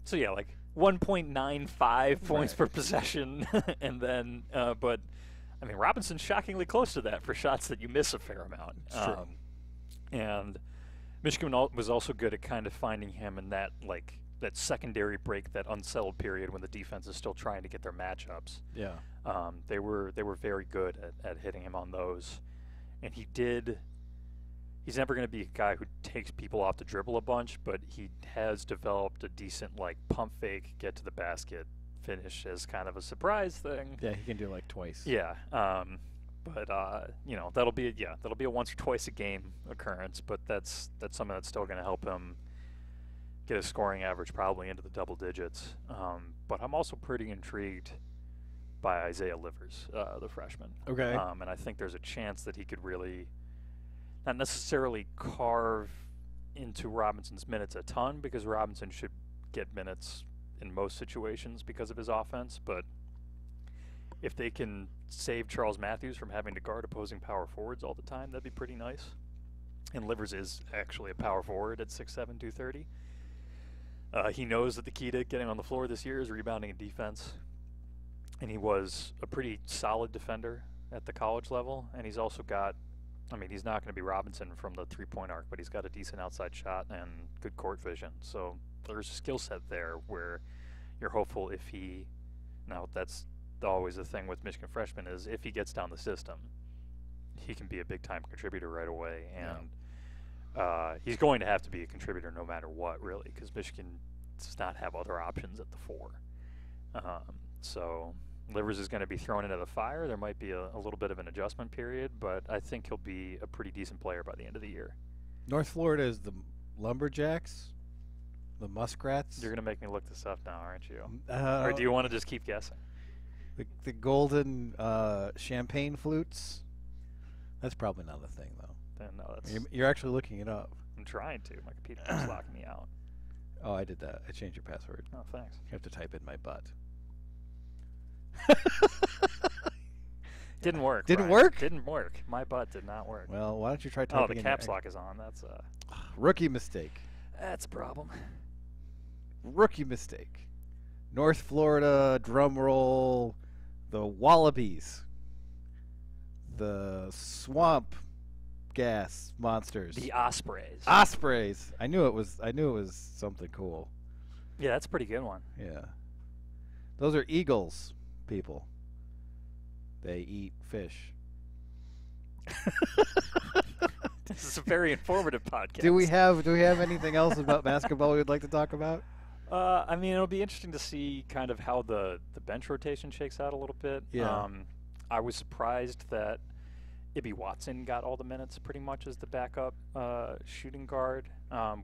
Speaker 3: So yeah, like 1.95 points per possession, and then but I mean Robinson's shockingly close to that for shots that you miss a fair amount.
Speaker 1: True.
Speaker 3: And Michigan was also good at kind of finding him in that that secondary break, that unsettled period when the defense is still trying to get their matchups.
Speaker 1: Yeah.
Speaker 3: They were very good at hitting him on those, and he's never going to be a guy who takes people off the dribble a bunch, but he has developed a decent pump fake, get to the basket finish as kind of a surprise thing.
Speaker 1: Yeah, he can do like twice.
Speaker 3: Yeah. But that'll be a once or twice a game occurrence, but that's something that's still going to help him get his scoring average probably into the double digits. But I'm also pretty intrigued by Isaiah Livers, the freshman.
Speaker 1: Okay.
Speaker 3: And I think there's a chance that he could really not necessarily carve into Robinson's minutes a ton, because Robinson should get minutes in most situations because of his offense, but if they can save Charles Matthews from having to guard opposing power forwards all the time, that'd be pretty nice. And Livers is actually a power forward at 6'7", 230. He knows that the key to getting on the floor this year is rebounding and defense. And he was a pretty solid defender at the college level. And he's also got, he's not going to be Robinson from the three-point arc, but he's got a decent outside shot and good court vision. So there's a skill set there where you're hopeful if he, now that's always the thing with Michigan freshmen, is if he gets down the system, he can be a big-time contributor right away. And he's going to have to be a contributor no matter what, really, because Michigan does not have other options at the four. So Livers is going to be thrown into the fire. There might be a little bit of an adjustment period, but I think he'll be a pretty decent player by the end of the year.
Speaker 1: North Florida is the Lumberjacks, the Muskrats.
Speaker 3: You're going to make me look this up now, aren't you? Or do you want to just keep guessing?
Speaker 1: The golden champagne flutes. That's probably not a thing, though.
Speaker 3: Then no, that's.
Speaker 1: You're actually looking it up.
Speaker 3: I'm trying to. My computer keeps locking me out.
Speaker 1: Oh, I did that. I changed your password.
Speaker 3: Oh, thanks.
Speaker 1: You have to type in my butt.
Speaker 3: Didn't work.
Speaker 1: Didn't
Speaker 3: Brian.
Speaker 1: work?
Speaker 3: Didn't work. My butt did not work.
Speaker 1: Well, why don't you try typing
Speaker 3: the
Speaker 1: in
Speaker 3: caps lock is on. That's
Speaker 1: rookie mistake.
Speaker 3: That's a problem.
Speaker 1: Rookie mistake. North Florida, drum roll, the Wallabies, the Swamp Gas Monsters,
Speaker 3: The Ospreys.
Speaker 1: Ospreys. I knew it was something cool.
Speaker 3: Yeah, that's a pretty good one.
Speaker 1: Yeah. Those are eagles, people. They eat fish.
Speaker 3: This is a very informative podcast.
Speaker 1: Do we have anything else about basketball we'd like to talk about?
Speaker 3: It'll be interesting to see kind of how the bench rotation shakes out a little bit.
Speaker 1: Yeah.
Speaker 3: I was surprised that Ibby Watson got all the minutes pretty much as the backup shooting guard.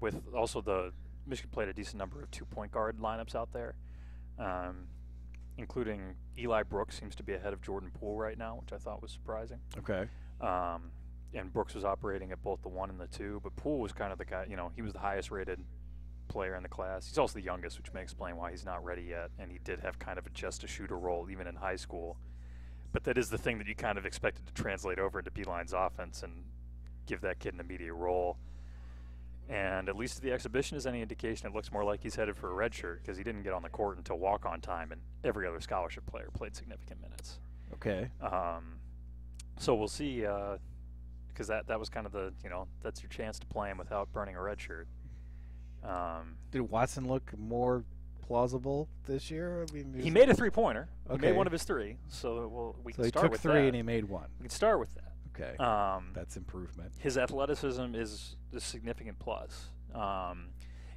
Speaker 3: With also the Michigan played a decent number of 2-point guard lineups out there, including Eli Brooks seems to be ahead of Jordan Poole right now, which I thought was surprising.
Speaker 1: Okay.
Speaker 3: And Brooks was operating at both the 1 and the 2, but Poole was kind of the guy, he was the highest rated player in the class. He's also the youngest, which may explain why he's not ready yet, and he did have kind of a just-a-shooter role even in high school. But that is the thing that you kind of expected to translate over into Beeline's offense and give that kid an immediate role. And at least if the exhibition is any indication, it looks more like he's headed for a red shirt, because he didn't get on the court until walk-on time, and every other scholarship player played significant minutes.
Speaker 1: Okay.
Speaker 3: So we'll see, because that was kind of the, that's your chance to play him without burning a red shirt.
Speaker 1: Did Watson look more plausible this year?
Speaker 3: He made a three-pointer.
Speaker 1: Okay.
Speaker 3: He made one of his three, so we can
Speaker 1: he
Speaker 3: start
Speaker 1: took
Speaker 3: with
Speaker 1: three
Speaker 3: that.
Speaker 1: and he made one.
Speaker 3: We can start with that.
Speaker 1: Okay. That's improvement.
Speaker 3: His athleticism is a significant plus.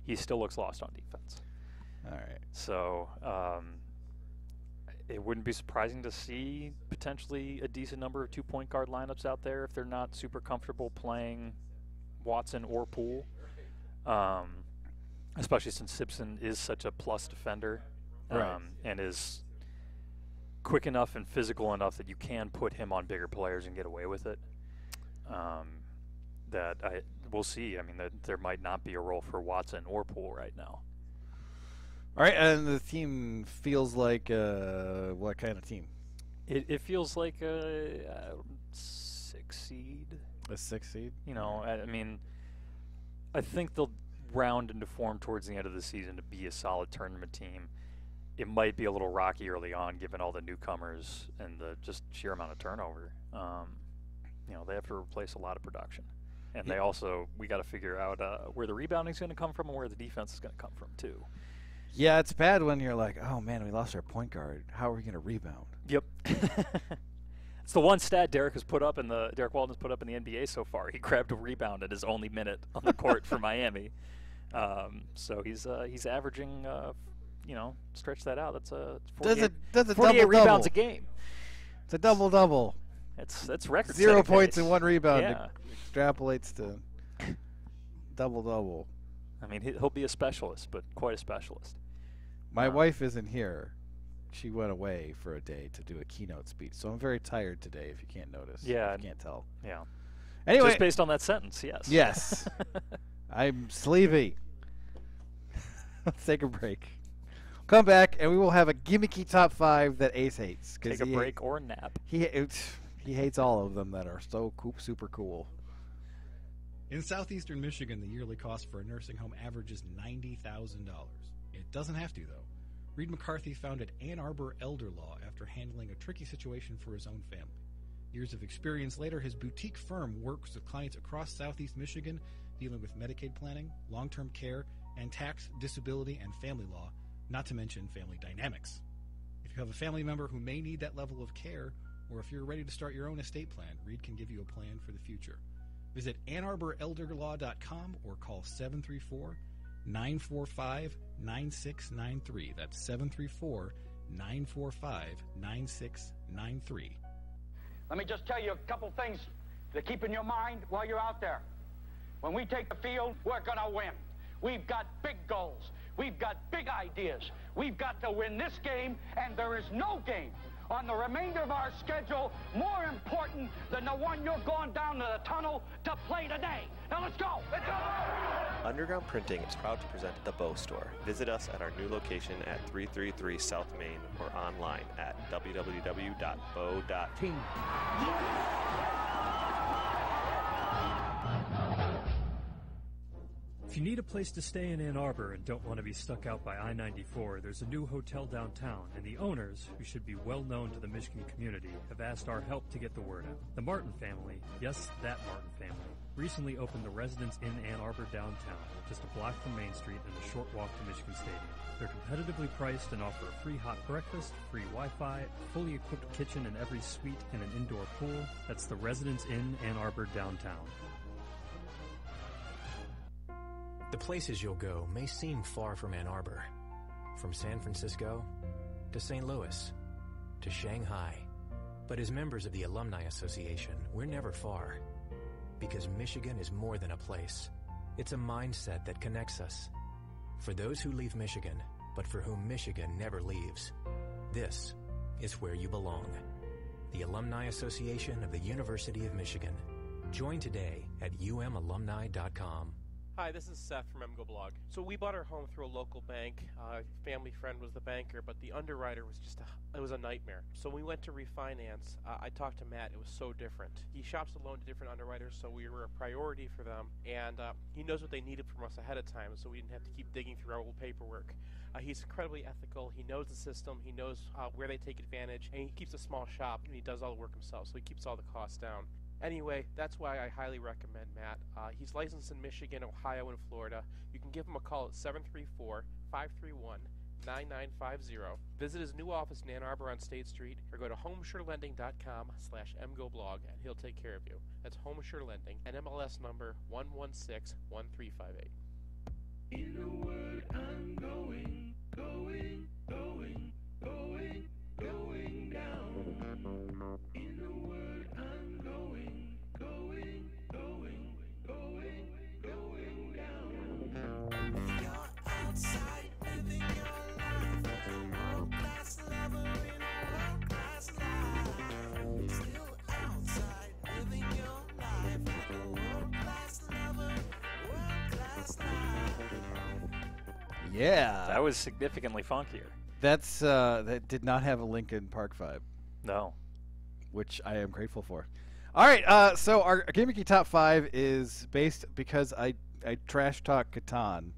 Speaker 3: He still looks lost on defense.
Speaker 1: All right.
Speaker 3: So it wouldn't be surprising to see potentially a decent number of 2-point guard lineups out there if they're not super comfortable playing Watson or Poole. Especially since Simpson is such a plus defender,
Speaker 1: right,
Speaker 3: and is quick enough and physical enough that you can put him on bigger players and get away with it. We'll see. That there might not be a role for Watson or Poole right now.
Speaker 1: All right, and the team feels like what kind of team?
Speaker 3: It feels like a 6 seed.
Speaker 1: A 6 seed?
Speaker 3: I think they'll round into form towards the end of the season to be a solid tournament team. It might be a little rocky early on, given all the newcomers and the just sheer amount of turnover. They have to replace a lot of production. And they also, we got to figure out where the rebounding is going to come from and where the defense is going to come from, too.
Speaker 1: Yeah, it's bad when you're like, oh, man, we lost our point guard. How are we going to rebound?
Speaker 3: Yep. It's the one stat Derek Walton has put up in the NBA so far. He grabbed a rebound at his only minute on the court for Miami. So he's averaging, stretch that out. That's a 48
Speaker 1: double-double.
Speaker 3: rebounds a game.
Speaker 1: It's a double-double.
Speaker 3: That's record.
Speaker 1: 0 points and 1 rebound.
Speaker 3: Yeah.
Speaker 1: Extrapolates to double-double.
Speaker 3: I mean, he'll be a specialist, but quite a specialist.
Speaker 1: My wife isn't here. She went away for a day to do a keynote speech, so I'm very tired today, if you can't notice.
Speaker 3: Yeah.
Speaker 1: You can't tell.
Speaker 3: Yeah.
Speaker 1: Anyway.
Speaker 3: Just based on that sentence, yes.
Speaker 1: Yes. I'm sleepy. Let's take a break. Come back, and we will have a gimmicky top 5 that Ace hates.
Speaker 3: Take a break or nap.
Speaker 1: He hates all of them that are so super cool.
Speaker 9: In southeastern Michigan, the yearly cost for a nursing home averages $90,000. It doesn't have to, though. Reed McCarthy founded Ann Arbor Elder Law after handling a tricky situation for his own family. Years of experience later, his boutique firm works with clients across southeast Michigan, dealing with Medicaid planning, long-term care, and tax, disability, and family law, not to mention family dynamics. If you have a family member who may need that level of care, or if you're ready to start your own estate plan, Reed can give you a plan for the future. Visit AnnArborElderLaw.com or call 734-945-9693. That's 734-945-9693.
Speaker 4: Let me just tell you a couple things to keep in your mind while you're out there. When we take the field, we're going to win. We've got big goals. We've got big ideas. We've got to win this game, and there is no game on the remainder of our schedule more important than the one you're going down to the tunnel to play today. Now let's go. Let's go.
Speaker 5: Underground Printing is proud to present the Bow Store. Visit us at our new location at 333 South Main or online at www.bow.team.
Speaker 6: If you need a place to stay in Ann Arbor and don't want to be stuck out by I-94, there's a new hotel downtown, and the owners, who should be well known to the Michigan community, have asked our help to get the word out. The Martin family, yes, that Martin family, recently opened the Residence Inn Ann Arbor downtown, just a block from Main Street and a short walk to Michigan Stadium. They're competitively priced and offer a free hot breakfast, free Wi-Fi, a fully equipped kitchen in every suite, and an indoor pool. That's the Residence Inn Ann Arbor downtown.
Speaker 8: The places you'll go may seem far from Ann Arbor. From San Francisco to St. Louis to Shanghai. But as members of the Alumni Association, we're never far. Because Michigan is more than a place. It's a mindset that connects us. For those who leave Michigan, but for whom Michigan never leaves, this is where you belong. The Alumni Association of the University of Michigan. Join today at umalumni.com.
Speaker 2: Hi, this is Seth from MGoBlog. So we bought our home through a local bank. Family friend was the banker, but the underwriter was it was a nightmare. So we went to refinance. I talked to Matt. It was so different. He shops a loan to different underwriters, so we were a priority for them. And he knows what they needed from us ahead of time, so we didn't have to keep digging through our old paperwork. He's incredibly ethical. He knows the system. He knows where they take advantage, and he keeps a small shop, and he does all the work himself, so he keeps all the costs down. Anyway, that's why I highly recommend Matt. He's licensed in Michigan, Ohio, and Florida. You can give him a call at 734-531-9950. Visit his new office in Ann Arbor on State Street, or go to homesurelending.com/MGoBlog, and he'll take care of you. That's Homesure Lending, NMLS number 1161358.
Speaker 10: In a word, I'm going down. In a word, I'm going down. You're outside living your life, a world-class lover in a world-class life. Still outside living your life, like a world-class lover, world-class life.
Speaker 1: Yeah.
Speaker 3: That was significantly funkier.
Speaker 1: That's that did not have a Linkin Park vibe.
Speaker 3: No.
Speaker 1: Which I am grateful for. All right, so our gimmicky top 5 is based because I I trash talk Catan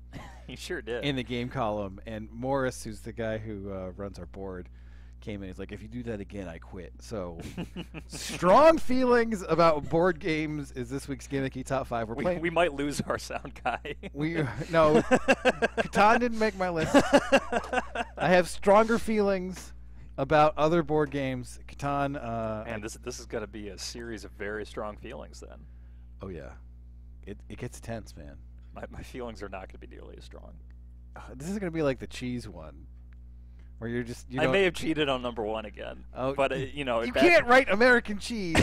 Speaker 11: You sure did.
Speaker 1: in the game column, and Morris, who's the guy who runs our board, came in. He's like, "If you do that again, I quit." So, strong feelings about board games is this week's gimmicky top 5. We're playing.
Speaker 11: We might lose our sound guy.
Speaker 1: No, Catan didn't make my list. I have stronger feelings about other board games. Catan.
Speaker 11: Man, this is going to be a series of very strong feelings then.
Speaker 1: Oh yeah, it gets tense, man.
Speaker 11: My feelings are not going to be nearly as strong.
Speaker 1: This is going to be like the cheese one, where you're just.
Speaker 11: I may have cheated on number 1 again.
Speaker 1: Oh,
Speaker 11: but
Speaker 1: you can't write American cheese.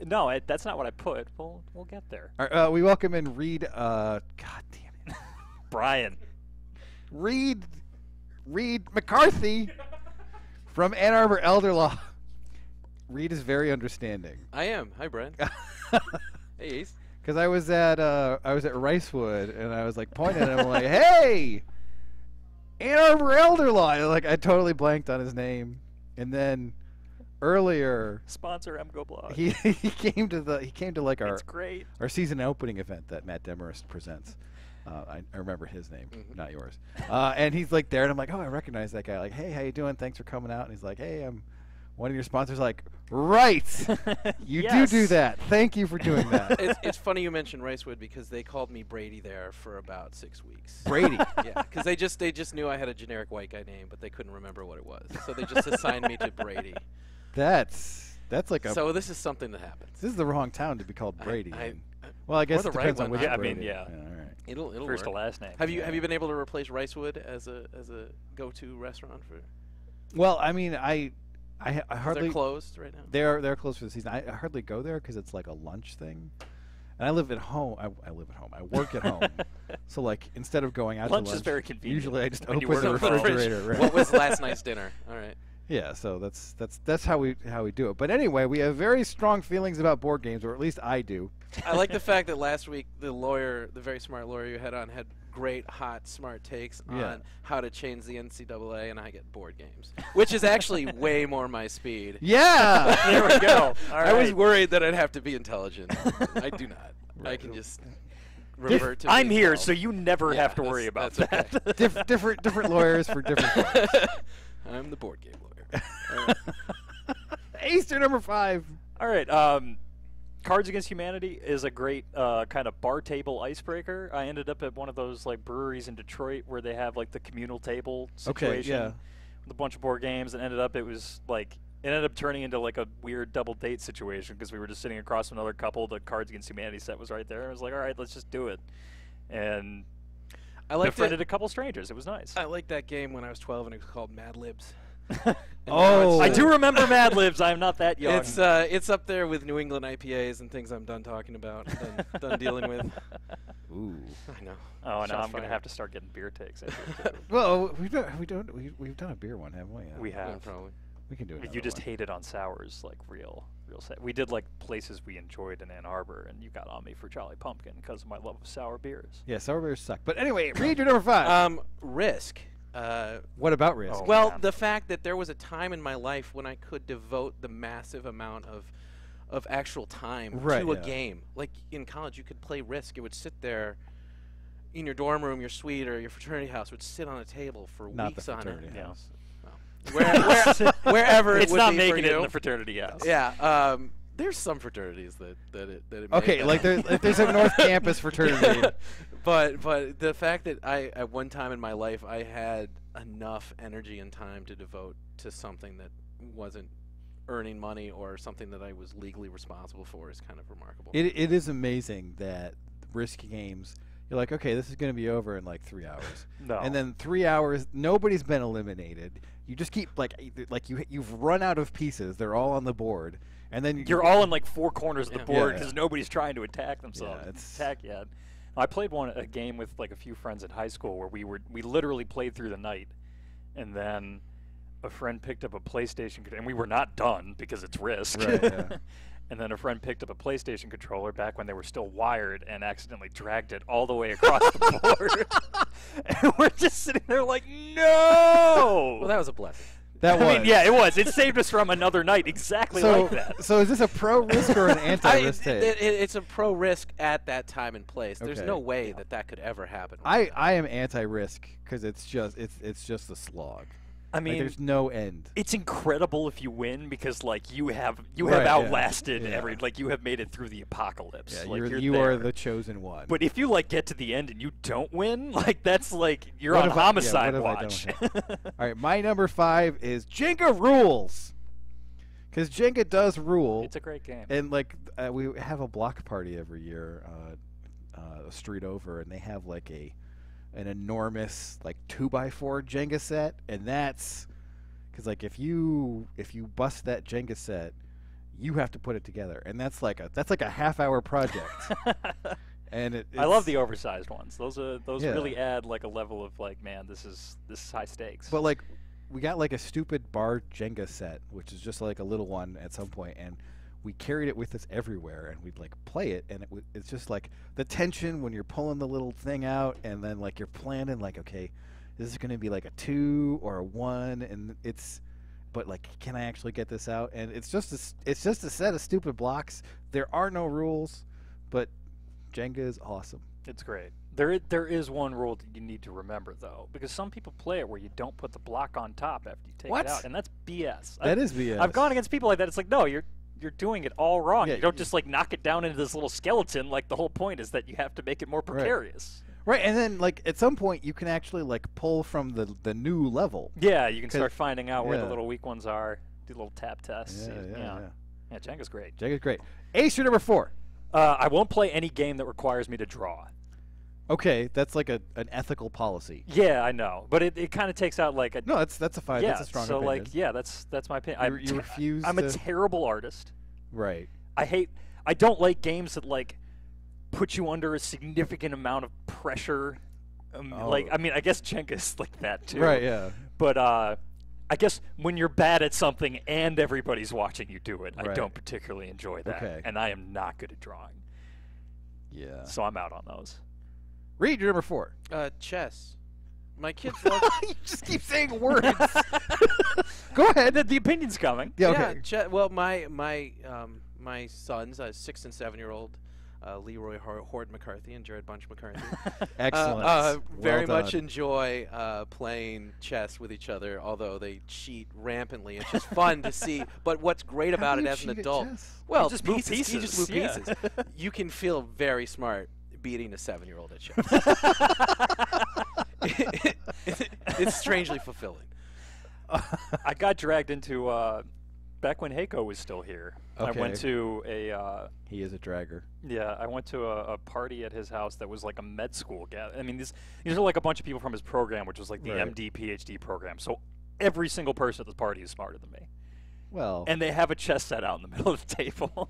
Speaker 11: No, that's not what I put. We'll get there.
Speaker 1: All right, we welcome in Reed. God damn it,
Speaker 11: Brian.
Speaker 1: Reed McCarthy from Ann Arbor Elder Law. Reed is very understanding.
Speaker 12: I am. Hi, Brian. Hey, Ace.
Speaker 1: Because I was at Ricewood and I was like pointing at him like, "Hey, Ann Arbor Elder Law." I totally blanked on his name, and then earlier
Speaker 11: Sponsor MGoBlog.
Speaker 1: he came to like
Speaker 11: It's great.
Speaker 1: our season opening event that Matt Demarest presents. I remember his name, not yours. And he's like there, and I'm like, "Oh, I recognize that guy." Like, "Hey, how you doing? Thanks for coming out." And he's like, "Hey, I'm one of your sponsors." Like, right, you
Speaker 11: Yes.
Speaker 1: do that. Thank you for doing that.
Speaker 12: It's funny you mentioned Ricewood because they called me Brady there for about 6 weeks.
Speaker 1: Brady.
Speaker 12: Yeah, because they just knew I had a generic white guy name, but they couldn't remember what it was, so they just assigned me to Brady.
Speaker 1: That's like a.
Speaker 12: So this is something that happens.
Speaker 1: This is the wrong town to be called Brady.
Speaker 12: I
Speaker 1: well, I guess
Speaker 12: the
Speaker 1: it depends
Speaker 12: right
Speaker 1: on
Speaker 12: one.
Speaker 1: which
Speaker 11: Yeah, I
Speaker 1: Brady.
Speaker 11: mean, yeah.
Speaker 1: All right.
Speaker 12: It'll
Speaker 11: First to
Speaker 12: work.
Speaker 11: last name.
Speaker 12: Have you been able to replace Ricewood as a go-to restaurant for?
Speaker 1: Well, I mean, I hardly.
Speaker 12: They're closed right now.
Speaker 1: They're closed for the season. I hardly go there because it's like a lunch thing, and I live at home. I live at home. I work at home, so like instead of going out
Speaker 11: Lunch
Speaker 1: to
Speaker 11: is
Speaker 1: lunch,
Speaker 11: very convenient
Speaker 1: usually I just
Speaker 11: when you
Speaker 1: open the
Speaker 11: work from home.
Speaker 1: refrigerator. Right?
Speaker 12: What was last night's dinner? All right.
Speaker 1: Yeah, so that's how we do it. But anyway, we have very strong feelings about board games, or at least I do.
Speaker 12: I like the fact that last week the very smart lawyer you had on, had great, hot, smart takes on how to change the NCAA, and I get board games, which is actually way more my speed.
Speaker 1: Yeah,
Speaker 11: There we go. All
Speaker 12: I was
Speaker 11: right.
Speaker 12: worried that I'd have to be intelligent. I do not. I can just revert to
Speaker 11: I'm
Speaker 12: being
Speaker 11: here,
Speaker 12: 12.
Speaker 11: so you never
Speaker 12: Yeah,
Speaker 11: have to worry about
Speaker 12: that's
Speaker 11: that.
Speaker 12: okay.
Speaker 1: different lawyers for different things.
Speaker 12: I'm the board game lawyer. All right.
Speaker 1: Easter number 5.
Speaker 11: All right. Cards Against Humanity is a great kind of bar table icebreaker. I ended up at one of those like breweries in Detroit where they have like the communal table situation with a bunch of board games, and ended up turning into like a weird double date situation because we were just sitting across from another couple. The Cards Against Humanity set was right there. I was like, all right, let's just do it, and
Speaker 12: I liked
Speaker 11: befriended
Speaker 12: it.
Speaker 11: a couple strangers. It was nice.
Speaker 12: I liked that game when I was 12, and it was called Mad Libs.
Speaker 1: Oh,
Speaker 11: I do remember Mad Libs. I'm not that young.
Speaker 12: It's up there with New England IPAs and things I'm done talking about, done dealing with.
Speaker 1: Ooh.
Speaker 12: I know.
Speaker 11: Oh, now
Speaker 12: Shots
Speaker 11: I'm going to
Speaker 12: fired.
Speaker 11: have to start getting beer takes. Into it, too.
Speaker 1: Well, we've done a beer one, haven't we?
Speaker 11: We have.
Speaker 12: Yeah, probably.
Speaker 1: We can do it.
Speaker 11: You just hated on sours, like real sad. We did like places we enjoyed in Ann Arbor, and you got on me for Jolly Pumpkin because of my love of sour beers.
Speaker 1: Yeah, sour beers suck. But anyway, read your number 5.
Speaker 12: Risk.
Speaker 1: What about Risk?
Speaker 11: Oh,
Speaker 12: Well,
Speaker 11: man.
Speaker 12: the fact that there was a time in my life when I could devote the massive amount of actual time
Speaker 1: Right,
Speaker 12: to a
Speaker 1: yeah.
Speaker 12: game. Like in college, you could play Risk. It would sit there in your dorm room, your suite, or your fraternity house. It would sit on a table for
Speaker 1: Not the
Speaker 12: weeks on end.
Speaker 1: fraternity
Speaker 11: Yeah.
Speaker 1: house.
Speaker 12: Wherever it
Speaker 11: It's
Speaker 12: would
Speaker 11: not
Speaker 12: be
Speaker 11: making
Speaker 12: for
Speaker 11: it
Speaker 12: you.
Speaker 11: in the fraternity house.
Speaker 12: Yeah. There's some fraternities that it made
Speaker 1: Okay,
Speaker 12: that.
Speaker 1: like there's a North Campus fraternity.
Speaker 12: But the fact that at one time in my life I had enough energy and time to devote to something that wasn't earning money or something that I was legally responsible for is kind of remarkable.
Speaker 1: It is amazing that Risk games, you're like, okay, this is going to be over in like 3 hours.
Speaker 11: No.
Speaker 1: And then 3 hours, nobody's been eliminated. You just keep you've run out of pieces. They're all on the board, and then
Speaker 11: You're all in like four corners of the
Speaker 12: Yeah.
Speaker 11: board
Speaker 1: Yeah.
Speaker 11: because nobody's trying to attack themselves.
Speaker 1: Yeah, it's-
Speaker 11: attack yet. I played a game with like a few friends in high school where we literally played through the night, and then a friend picked up a PlayStation and we were not done because it's Risk.
Speaker 1: Right, yeah.
Speaker 11: And then a friend picked up a PlayStation controller back when they were still wired and accidentally dragged it all the way across the board. And we're just sitting there like, no!
Speaker 12: Well, that was a blessing.
Speaker 1: That was.
Speaker 11: I mean, yeah, it was. It saved us from another night exactly like that.
Speaker 1: So is this a pro risk or an anti-risk take?
Speaker 12: It's a pro risk at that time and place. There's
Speaker 1: Okay.
Speaker 12: no way that could ever happen.
Speaker 1: I am anti-risk because it's just a slog.
Speaker 11: I mean,
Speaker 1: there's no end.
Speaker 11: It's incredible if you win because like you have
Speaker 1: Right,
Speaker 11: outlasted
Speaker 1: yeah.
Speaker 11: you have made it through the apocalypse.
Speaker 1: Yeah,
Speaker 11: like,
Speaker 1: you
Speaker 11: there.
Speaker 1: are the chosen one.
Speaker 11: But if you like get to the end and you don't win, like that's like you're
Speaker 1: What
Speaker 11: on
Speaker 1: if I-
Speaker 11: homicide
Speaker 1: yeah, what
Speaker 11: watch.
Speaker 1: if I don't have- All right, my number 5 is Jenga rules. Because Jenga does rule.
Speaker 11: It's a great game.
Speaker 1: And like we have a block party every year, a street over, and they have like an enormous like 2x4 Jenga set, and that's because like if you bust that Jenga set, you have to put it together, and that's like a half-hour project. And
Speaker 11: I love the oversized ones. Those
Speaker 1: Yeah.
Speaker 11: really add like a level of like, man, this is high stakes.
Speaker 1: But like we got like a stupid bar Jenga set, which is just like a little one at some point, and we carried it with us everywhere, and we'd like play it, and it's just like the tension when you're pulling the little thing out, and then like you're planning like, okay, this is going to be like a 2 or a 1, and but like, can I actually get this out? And it's just a set of stupid blocks. There are no rules, but Jenga is awesome.
Speaker 11: It's great. There is one rule that you need to remember though, because some people play it where you don't put the block on top after you take
Speaker 1: What?
Speaker 11: it out, and that's BS.
Speaker 1: That is BS.
Speaker 11: I've gone against people like that. It's like, no, you're doing it all wrong.
Speaker 1: Yeah,
Speaker 11: you don't just like knock it down into this little skeleton. Like the whole point is that you have to make it more precarious.
Speaker 1: Right, and then like at some point you can actually like pull from the new level.
Speaker 11: Yeah, you can start finding out where the
Speaker 1: yeah.
Speaker 11: little weak ones are. Do little tap tests. Yeah, Jenga's great.
Speaker 1: Jenga's great. Ace, your number 4.
Speaker 11: I won't play any game that requires me to draw.
Speaker 1: Okay, that's like an ethical policy.
Speaker 11: Yeah, I know, but it kind of takes out like a
Speaker 1: No, that's a fine.
Speaker 11: yeah.
Speaker 1: That's a strong
Speaker 11: So
Speaker 1: opinion.
Speaker 11: like that's my opinion.
Speaker 1: You refuse.
Speaker 11: I'm a
Speaker 1: to...
Speaker 11: terrible artist.
Speaker 1: Right.
Speaker 11: I don't like games that like put you under a significant amount of pressure. Like I mean, I guess Jenga's like that too.
Speaker 1: Right. Yeah.
Speaker 11: But I guess when you're bad at something and everybody's watching you do it, I
Speaker 1: Right.
Speaker 11: don't particularly enjoy that.
Speaker 1: Okay.
Speaker 11: And I am not good at drawing.
Speaker 1: Yeah.
Speaker 11: So I'm out on those.
Speaker 1: Read your number 4.
Speaker 12: Chess. My kids love.
Speaker 1: You just keep saying words. Go ahead.
Speaker 11: The opinion's coming.
Speaker 1: Yeah. Okay.
Speaker 12: Well, my sons, 6 and 7-year-old, Leroy Horde McCarthy and Jared Bunch McCarthy,
Speaker 1: Excellent.
Speaker 12: very
Speaker 1: Well
Speaker 12: much
Speaker 1: done.
Speaker 12: enjoy playing chess with each other. Although they cheat rampantly, it's just fun to see. But what's great about it as an adult, well,
Speaker 11: You just move
Speaker 12: You just move
Speaker 11: pieces,
Speaker 12: pieces. You can feel very smart beating a 7-year-old at chess. It's strangely fulfilling.
Speaker 11: I got dragged into back when Heiko was still here.
Speaker 1: Okay.
Speaker 11: I went to a
Speaker 1: He is a dragger.
Speaker 11: yeah, I went to a party at his house that was like a med school I mean, these are like a bunch of people from his program, which was like the
Speaker 1: Right.
Speaker 11: MD PhD program. So every single person at this party is smarter than me.
Speaker 1: Well.
Speaker 11: And they have a chess set out in the middle of the table.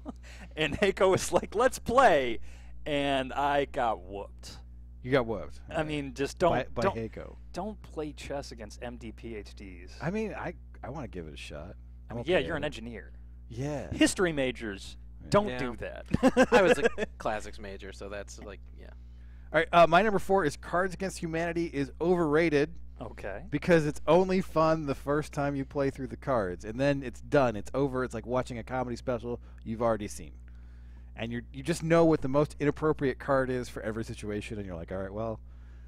Speaker 11: And Heiko was like, "Let's play." And I got whooped.
Speaker 1: You got whooped.
Speaker 11: I mean, just don't
Speaker 1: by
Speaker 11: don't,
Speaker 1: Heiko.
Speaker 11: don't play chess against MD PhDs.
Speaker 1: I mean, I want to give it a shot.
Speaker 11: I mean, yeah, you're an engineer.
Speaker 1: Yeah.
Speaker 11: History majors don't
Speaker 12: Yeah.
Speaker 11: do that.
Speaker 12: I was a classics major, so that's like, yeah.
Speaker 1: All right. My number 4 is Cards Against Humanity is overrated.
Speaker 11: Okay.
Speaker 1: Because it's only fun the first time you play through the cards, and then it's done. It's over. It's like watching a comedy special you've already seen, and you just know what the most inappropriate card is for every situation, and you're like, all right, well,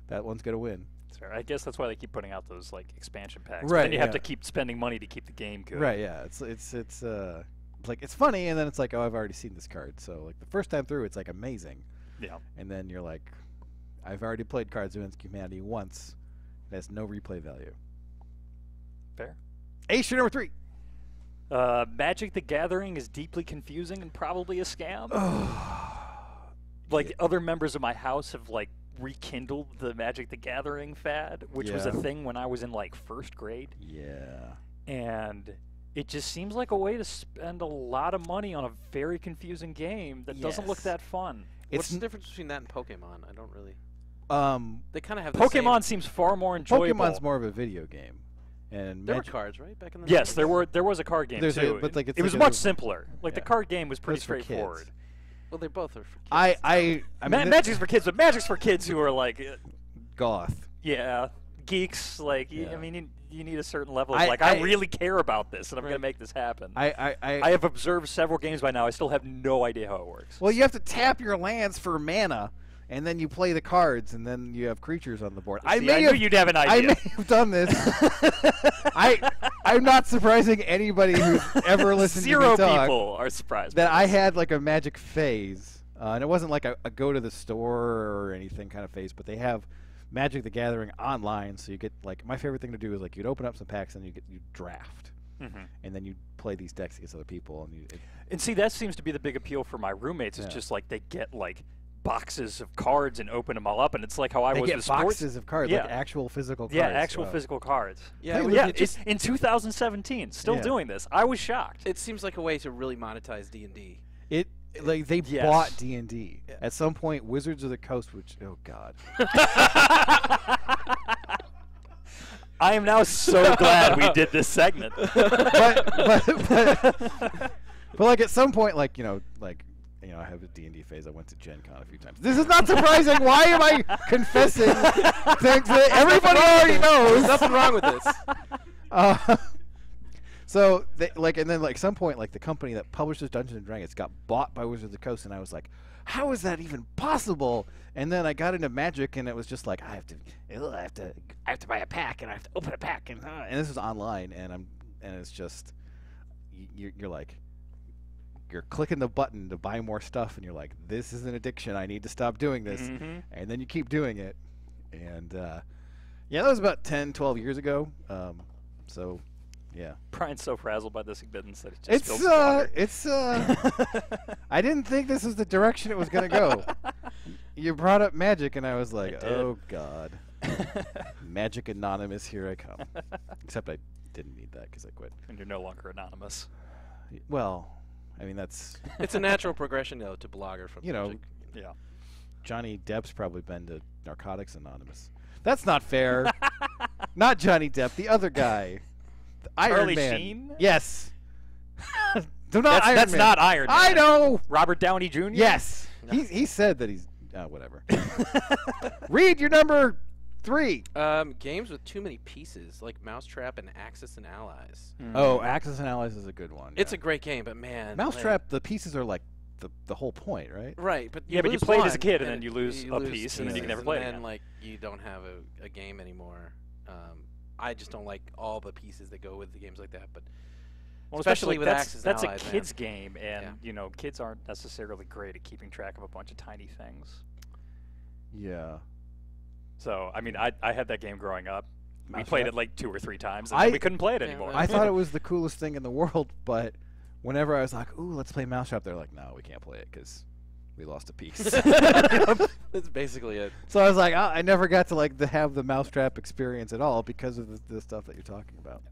Speaker 1: that one's gonna win.
Speaker 11: Sorry, I guess that's why they keep putting out those like expansion packs.
Speaker 1: Right,
Speaker 11: Then you have
Speaker 1: yeah.
Speaker 11: to keep spending money to keep the game good.
Speaker 1: Right? Yeah. It's like it's funny, and then it's like, oh, I've already seen this card. So like the first time through, it's like amazing.
Speaker 11: Yeah.
Speaker 1: And then you're like, I've already played Cards Against Humanity once. It has no replay value.
Speaker 11: Fair.
Speaker 1: Ace, your number 3.
Speaker 11: Magic the Gathering is deeply confusing and probably a scam. Like other members of my house have like rekindled the Magic the Gathering fad, which was a
Speaker 1: Yeah.
Speaker 11: thing when I was in like first grade.
Speaker 1: Yeah.
Speaker 11: And it just seems like a way to spend a lot of money on a very confusing game that doesn't look
Speaker 1: Yes.
Speaker 11: that fun.
Speaker 12: What's the difference between that and Pokemon? I don't really. They kind of have the
Speaker 11: Pokemon
Speaker 12: same.
Speaker 11: seems far more enjoyable.
Speaker 1: Pokemon's more of a video game, and
Speaker 12: There were
Speaker 1: Magic-
Speaker 12: cards, right? Back in the
Speaker 11: Yes,
Speaker 12: 90s?
Speaker 11: there was a card game
Speaker 1: There's a-
Speaker 11: too.
Speaker 1: but, like, it's
Speaker 11: it was
Speaker 1: like a-
Speaker 11: much simpler. Like the
Speaker 1: yeah.
Speaker 11: card game was pretty
Speaker 1: It's for kids.
Speaker 11: straightforward.
Speaker 12: Well, they both are for kids.
Speaker 1: I mean,
Speaker 11: Magic's for kids, but Magic's for kids who are like,
Speaker 1: goth.
Speaker 11: yeah, geeks. Like,
Speaker 1: Yeah.
Speaker 11: I mean, you need a certain level of I really care about this, and I'm going to make this happen.
Speaker 13: I
Speaker 11: have observed several games by now. I still have no idea how it works.
Speaker 13: Well, you have to tap your lands for mana, and then you play the cards, and then you have creatures on the board.
Speaker 11: I knew you'd have an idea.
Speaker 13: I may have done this. I'm not surprising anybody who's ever listened to me talk.
Speaker 11: Zero people are surprised
Speaker 13: that I had like a Magic phase, and it wasn't like a go to the store or anything kind of phase, but they have Magic the Gathering online, so you get like my favorite thing to do is like you'd open up some packs and you draft, and then you play these decks against other people,
Speaker 11: and see that seems to be the big appeal for my roommates. It's just like they get like boxes of cards and open them all up, and it's like how I was with sports.
Speaker 13: Boxes of cards, like actual physical cards.
Speaker 11: Yeah, actual physical cards.
Speaker 12: Yeah,
Speaker 11: it's in 2017, still doing this. I was shocked.
Speaker 12: It seems like a way to really monetize D&D.
Speaker 13: Like they bought D&D. At some point, Wizards of the Coast, which oh god.
Speaker 11: I am now so glad we did this segment.
Speaker 13: but like at some point, like I have a D&D phase. I went to Gen Con a few times. This is not surprising. Why am I confessing things that everybody already knows?
Speaker 12: There's nothing wrong with this.
Speaker 13: So, and then at some point, like the company that publishes Dungeons and Dragons got bought by Wizards of the Coast, and I was like, how is that even possible? And then I got into Magic, and it was just like I have to buy a pack, and I have to open a pack, and this is online, and it's just you're like. You're clicking the button to buy more stuff, and you're like, this is an addiction. I need to stop doing this. And then you keep doing it. And, that was about 10, 12 years ago. So, yeah.
Speaker 11: Brian's so frazzled by this admittance that it just feels
Speaker 13: I didn't think this was the direction it was going to go. You brought up Magic, and I was like, oh, God. Magic Anonymous, here I come. Except I didn't need that because I quit.
Speaker 11: And you're no longer anonymous.
Speaker 13: Well... I mean, that's...
Speaker 12: It's a natural progression, though, to blogger from Magic.
Speaker 11: Yeah.
Speaker 13: Johnny Depp's probably been to Narcotics Anonymous. That's not fair. Not Johnny Depp, the other guy. The Iron Man.
Speaker 11: Sheen?
Speaker 13: Yes.
Speaker 11: That's not Iron Man.
Speaker 13: I know!
Speaker 11: Robert Downey Jr.?
Speaker 13: Yes. No. He said that he's... whatever. Read your number 3.
Speaker 12: Games with too many pieces, like Mousetrap and Axis and Allies.
Speaker 13: Oh, Axis and Allies is a good one.
Speaker 12: It's a great game, but man...
Speaker 13: Mousetrap, the pieces are like the whole point, right?
Speaker 12: Right, but
Speaker 11: you play it as a kid, and then you lose a piece, and then you can never play it again.
Speaker 12: And then, like, you don't have a game anymore. I just don't like all the pieces that go with the games like that, but...
Speaker 11: Well,
Speaker 12: especially with Axis and
Speaker 11: Allies, that's a kid's game, and, kids aren't necessarily great at keeping track of a bunch of tiny things.
Speaker 13: Yeah.
Speaker 11: So, I mean, I had that game growing up. We played it like 2 or 3 times, and then we couldn't play it anymore.
Speaker 13: I thought it was the coolest thing in the world, but whenever I was like, ooh, let's play Mousetrap, they're like, no, we can't play it because we lost a piece.
Speaker 12: That's basically it.
Speaker 13: So I was like, I never got to have the Mousetrap experience at all because of the stuff that you're talking about.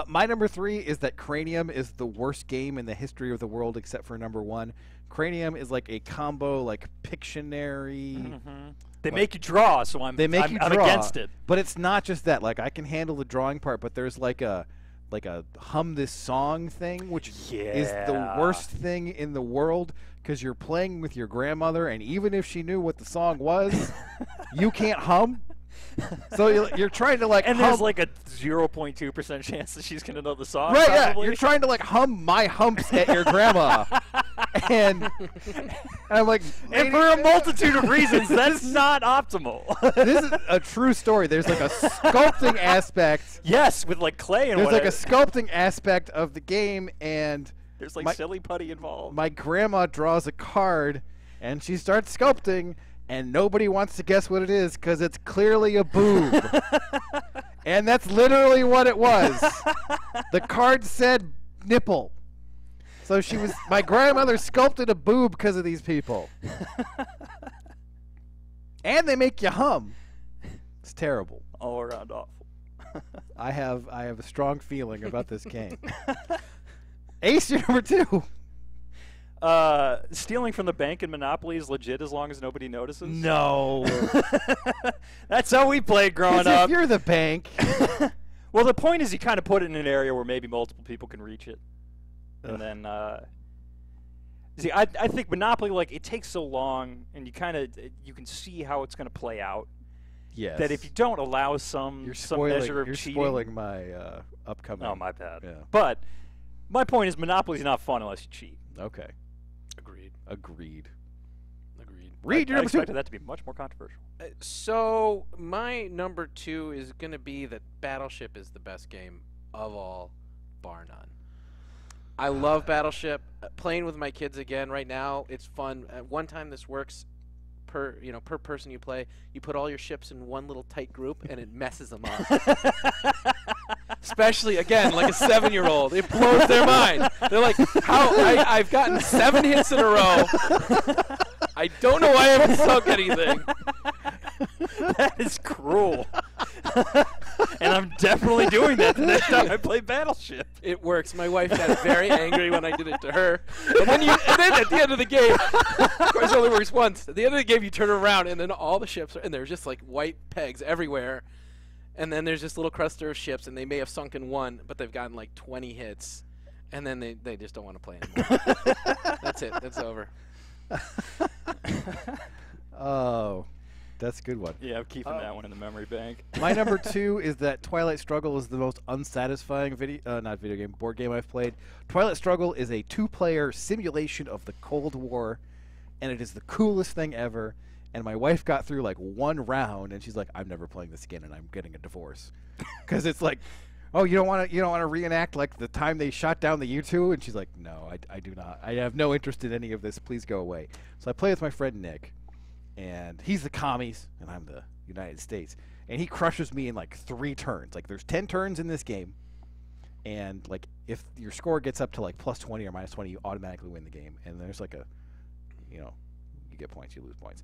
Speaker 13: My number 3 is that Cranium is the worst game in the history of the world except for number 1. Cranium is like a combo, like Pictionary.
Speaker 11: They make you draw, so I'm against it.
Speaker 13: But it's not just that. Like I can handle the drawing part, but there's like a hum this song thing, which is the worst thing in the world because you're playing with your grandmother, and even if she knew what the song was, you can't hum. So you're trying to
Speaker 11: and
Speaker 13: hum.
Speaker 11: There's like a 0.2% chance that she's gonna know the song.
Speaker 13: Right?
Speaker 11: Probably.
Speaker 13: Yeah. You're trying to hum My Humps at your grandma, and I'm like,
Speaker 11: and for a multitude of reasons, that's not optimal.
Speaker 13: This is a true story. There's like a sculpting aspect.
Speaker 11: Yes, with like clay and
Speaker 13: there's like a sculpting aspect of the game, and
Speaker 11: there's like silly putty involved.
Speaker 13: My grandma draws a card, and she starts sculpting. And nobody wants to guess what it is because it's clearly a boob. And that's literally what it was. The card said nipple. So my grandmother sculpted a boob because of these people. And they make you hum. It's terrible.
Speaker 11: All around awful.
Speaker 13: I have a strong feeling about this game. Ace, you're number 2.
Speaker 11: Stealing from the bank in Monopoly is legit as long as nobody notices.
Speaker 13: No.
Speaker 11: That's how we played growing up.
Speaker 13: If you're the bank.
Speaker 11: Well, the point is you kind of put it in an area where maybe multiple people can reach it. And then, see, I think Monopoly, it takes so long, and you can see how it's going to play out.
Speaker 13: Yes.
Speaker 11: That if you don't allow some measure of
Speaker 13: you're
Speaker 11: cheating,
Speaker 13: spoiling my upcoming.
Speaker 11: Oh, my bad.
Speaker 13: Yeah.
Speaker 11: But my point is, Monopoly's not fun unless you cheat.
Speaker 13: Okay.
Speaker 12: Agreed.
Speaker 13: Read your
Speaker 11: I
Speaker 13: number 2.
Speaker 11: expected that to be much more controversial.
Speaker 12: So my number 2 is going to be that Battleship is the best game of all, bar none. I love Battleship. Playing with my kids again right now, it's fun. One time this works per person you play. You put all your ships in one little tight group, and it messes them up. Especially, again, like a 7-year-old. It blows their mind. They're like, how? I've gotten 7 hits in a row. I don't know why I haven't sunk anything.
Speaker 11: That is cruel. And I'm definitely doing that the next time I play Battleship.
Speaker 12: It works. My wife got very angry when I did it to her. And then at the end of the game, of course it only works once. At the end of the game, you turn around, and then all the ships and there's just like white pegs everywhere. And then there's this little cluster of ships, and they may have sunken one, but they've gotten like 20 hits. And then they just don't want to play anymore. That's it. That's over.
Speaker 13: Oh, that's a good one.
Speaker 11: Yeah, I'm keeping that one in the memory bank.
Speaker 13: My number 2 is that Twilight Struggle is the most unsatisfying board game I've played. Twilight Struggle is a 2-player simulation of the Cold War, and it is the coolest thing ever. And my wife got through like 1 round, and she's like, "I'm never playing this again, and I'm getting a divorce," because it's like, "Oh, you don't want to reenact like the time they shot down the U-2?" And she's like, "No, I do not. I have no interest in any of this. Please go away." So I play with my friend Nick, and he's the commies, and I'm the United States, and he crushes me in like 3 turns. Like there's 10 turns in this game, and like if your score gets up to like plus 20 or minus 20, you automatically win the game. And there's like you get points, you lose points.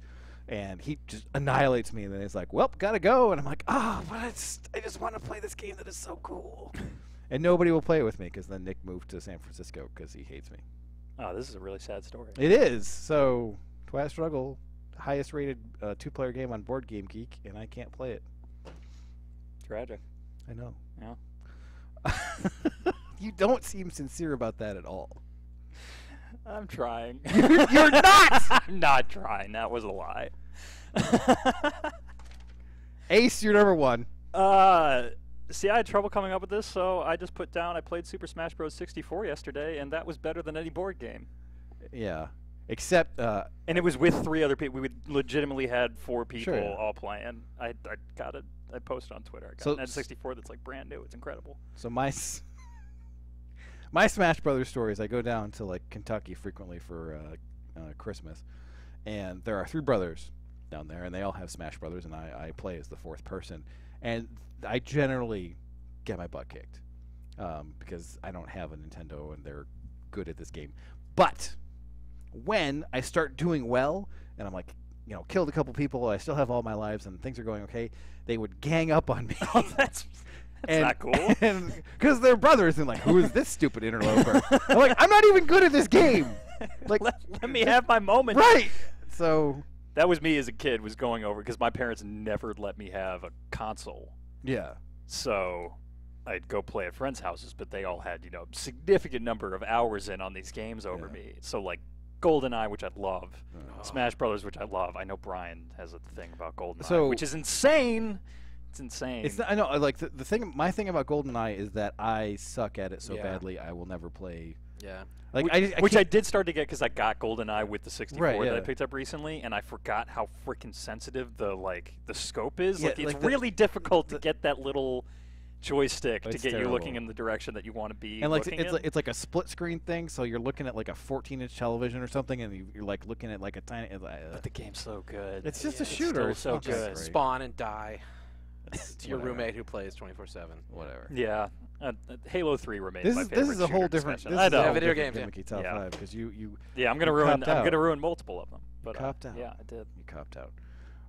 Speaker 13: And he just annihilates me, and then he's like, "Well, gotta go." And I'm like, "Oh, but I just want to play this game that is so cool." And nobody will play it with me because then Nick moved to San Francisco because he hates me.
Speaker 11: Oh, this is a really sad story.
Speaker 13: It is. So, Twilight Struggle, highest rated 2-player game on Board Game Geek, and I can't play it.
Speaker 11: Tragic.
Speaker 13: I know.
Speaker 11: Yeah.
Speaker 13: You don't seem sincere about that at all.
Speaker 11: I'm trying.
Speaker 13: You're not!
Speaker 11: I'm not trying. That was a lie.
Speaker 13: Ace, you're number 1.
Speaker 11: See, I had trouble coming up with this, so I just put down, I played Super Smash Bros. 64 yesterday, and that was better than any board game.
Speaker 13: Yeah. Except...
Speaker 11: and it was with 3 other people. We legitimately had 4 people
Speaker 13: Sure, yeah.
Speaker 11: all playing. I got it. I posted on Twitter. I got an N64 that's like brand new. It's incredible.
Speaker 13: So my Smash Brothers stories, I go down to like Kentucky frequently for Christmas, and there are 3 brothers down there, and they all have Smash Brothers, and I play as the 4th person, and I generally get my butt kicked because I don't have a Nintendo, and they're good at this game. But when I start doing well, and I'm like, killed a couple people, I still have all my lives, and things are going okay, they would gang up on me.
Speaker 11: Oh, that's not cool.
Speaker 13: Because they're brothers, and like, who is this stupid interloper? I'm like, I'm not even good at this game. Like,
Speaker 11: let me have my moment.
Speaker 13: Right. So
Speaker 11: that was me as a kid, was going over because my parents never let me have a console.
Speaker 13: Yeah.
Speaker 11: So I'd go play at friends' houses, but they all had significant number of hours in on these games over me. So like GoldenEye, which I love, Smash Brothers, which I love. I know Brian has a thing about GoldenEye, which is insane. It's insane.
Speaker 13: I know. Like the thing. My thing about GoldenEye is that I suck at it so badly. I will never play.
Speaker 12: Yeah.
Speaker 13: Like
Speaker 11: which I did start to get because I got GoldenEye with the 64 that I
Speaker 13: yeah.
Speaker 11: picked up recently, and I forgot how freaking sensitive the scope is.
Speaker 13: Yeah,
Speaker 11: like it's
Speaker 13: like
Speaker 11: really difficult to get that little joystick to get
Speaker 13: terrible.
Speaker 11: You looking in the direction that you want to be.
Speaker 13: And like
Speaker 11: looking
Speaker 13: it's like a split screen thing, so you're looking at like a 14-inch television or something, and you're like looking at like a tiny.
Speaker 11: But the game's so good.
Speaker 13: It's just a shooter.
Speaker 11: It's so good.
Speaker 12: Spawn and die. To your roommate who plays 24/7. Whatever.
Speaker 11: Yeah. Halo 3 remains my favorite.
Speaker 13: This is a whole different.
Speaker 11: Discussion. I know.
Speaker 12: Video games.
Speaker 13: Top 5 because you.
Speaker 11: Yeah, I'm gonna ruin multiple of them. But
Speaker 13: you copped out.
Speaker 11: Yeah, I did.
Speaker 13: You copped out.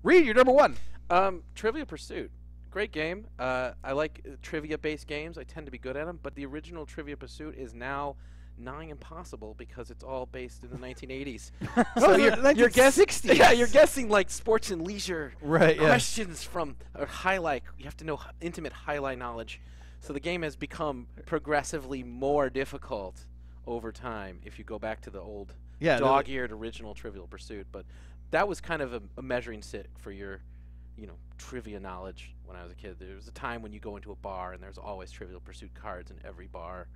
Speaker 13: Reed, you're number 1.
Speaker 12: Trivia Pursuit. Great game. I like trivia-based games. I tend to be good at them. But the original Trivia Pursuit is now nigh impossible because it's all based in the 1980s. So you're guessing. Yeah, you're guessing like sports and leisure questions from a highlight. You have to know intimate highlight knowledge. So the game has become progressively more difficult over time if you go back to the old dog-eared original Trivial Pursuit. But that was kind of a measuring stick for your trivia knowledge when I was a kid. There was a time when you go into a bar and there's always Trivial Pursuit cards in every bar,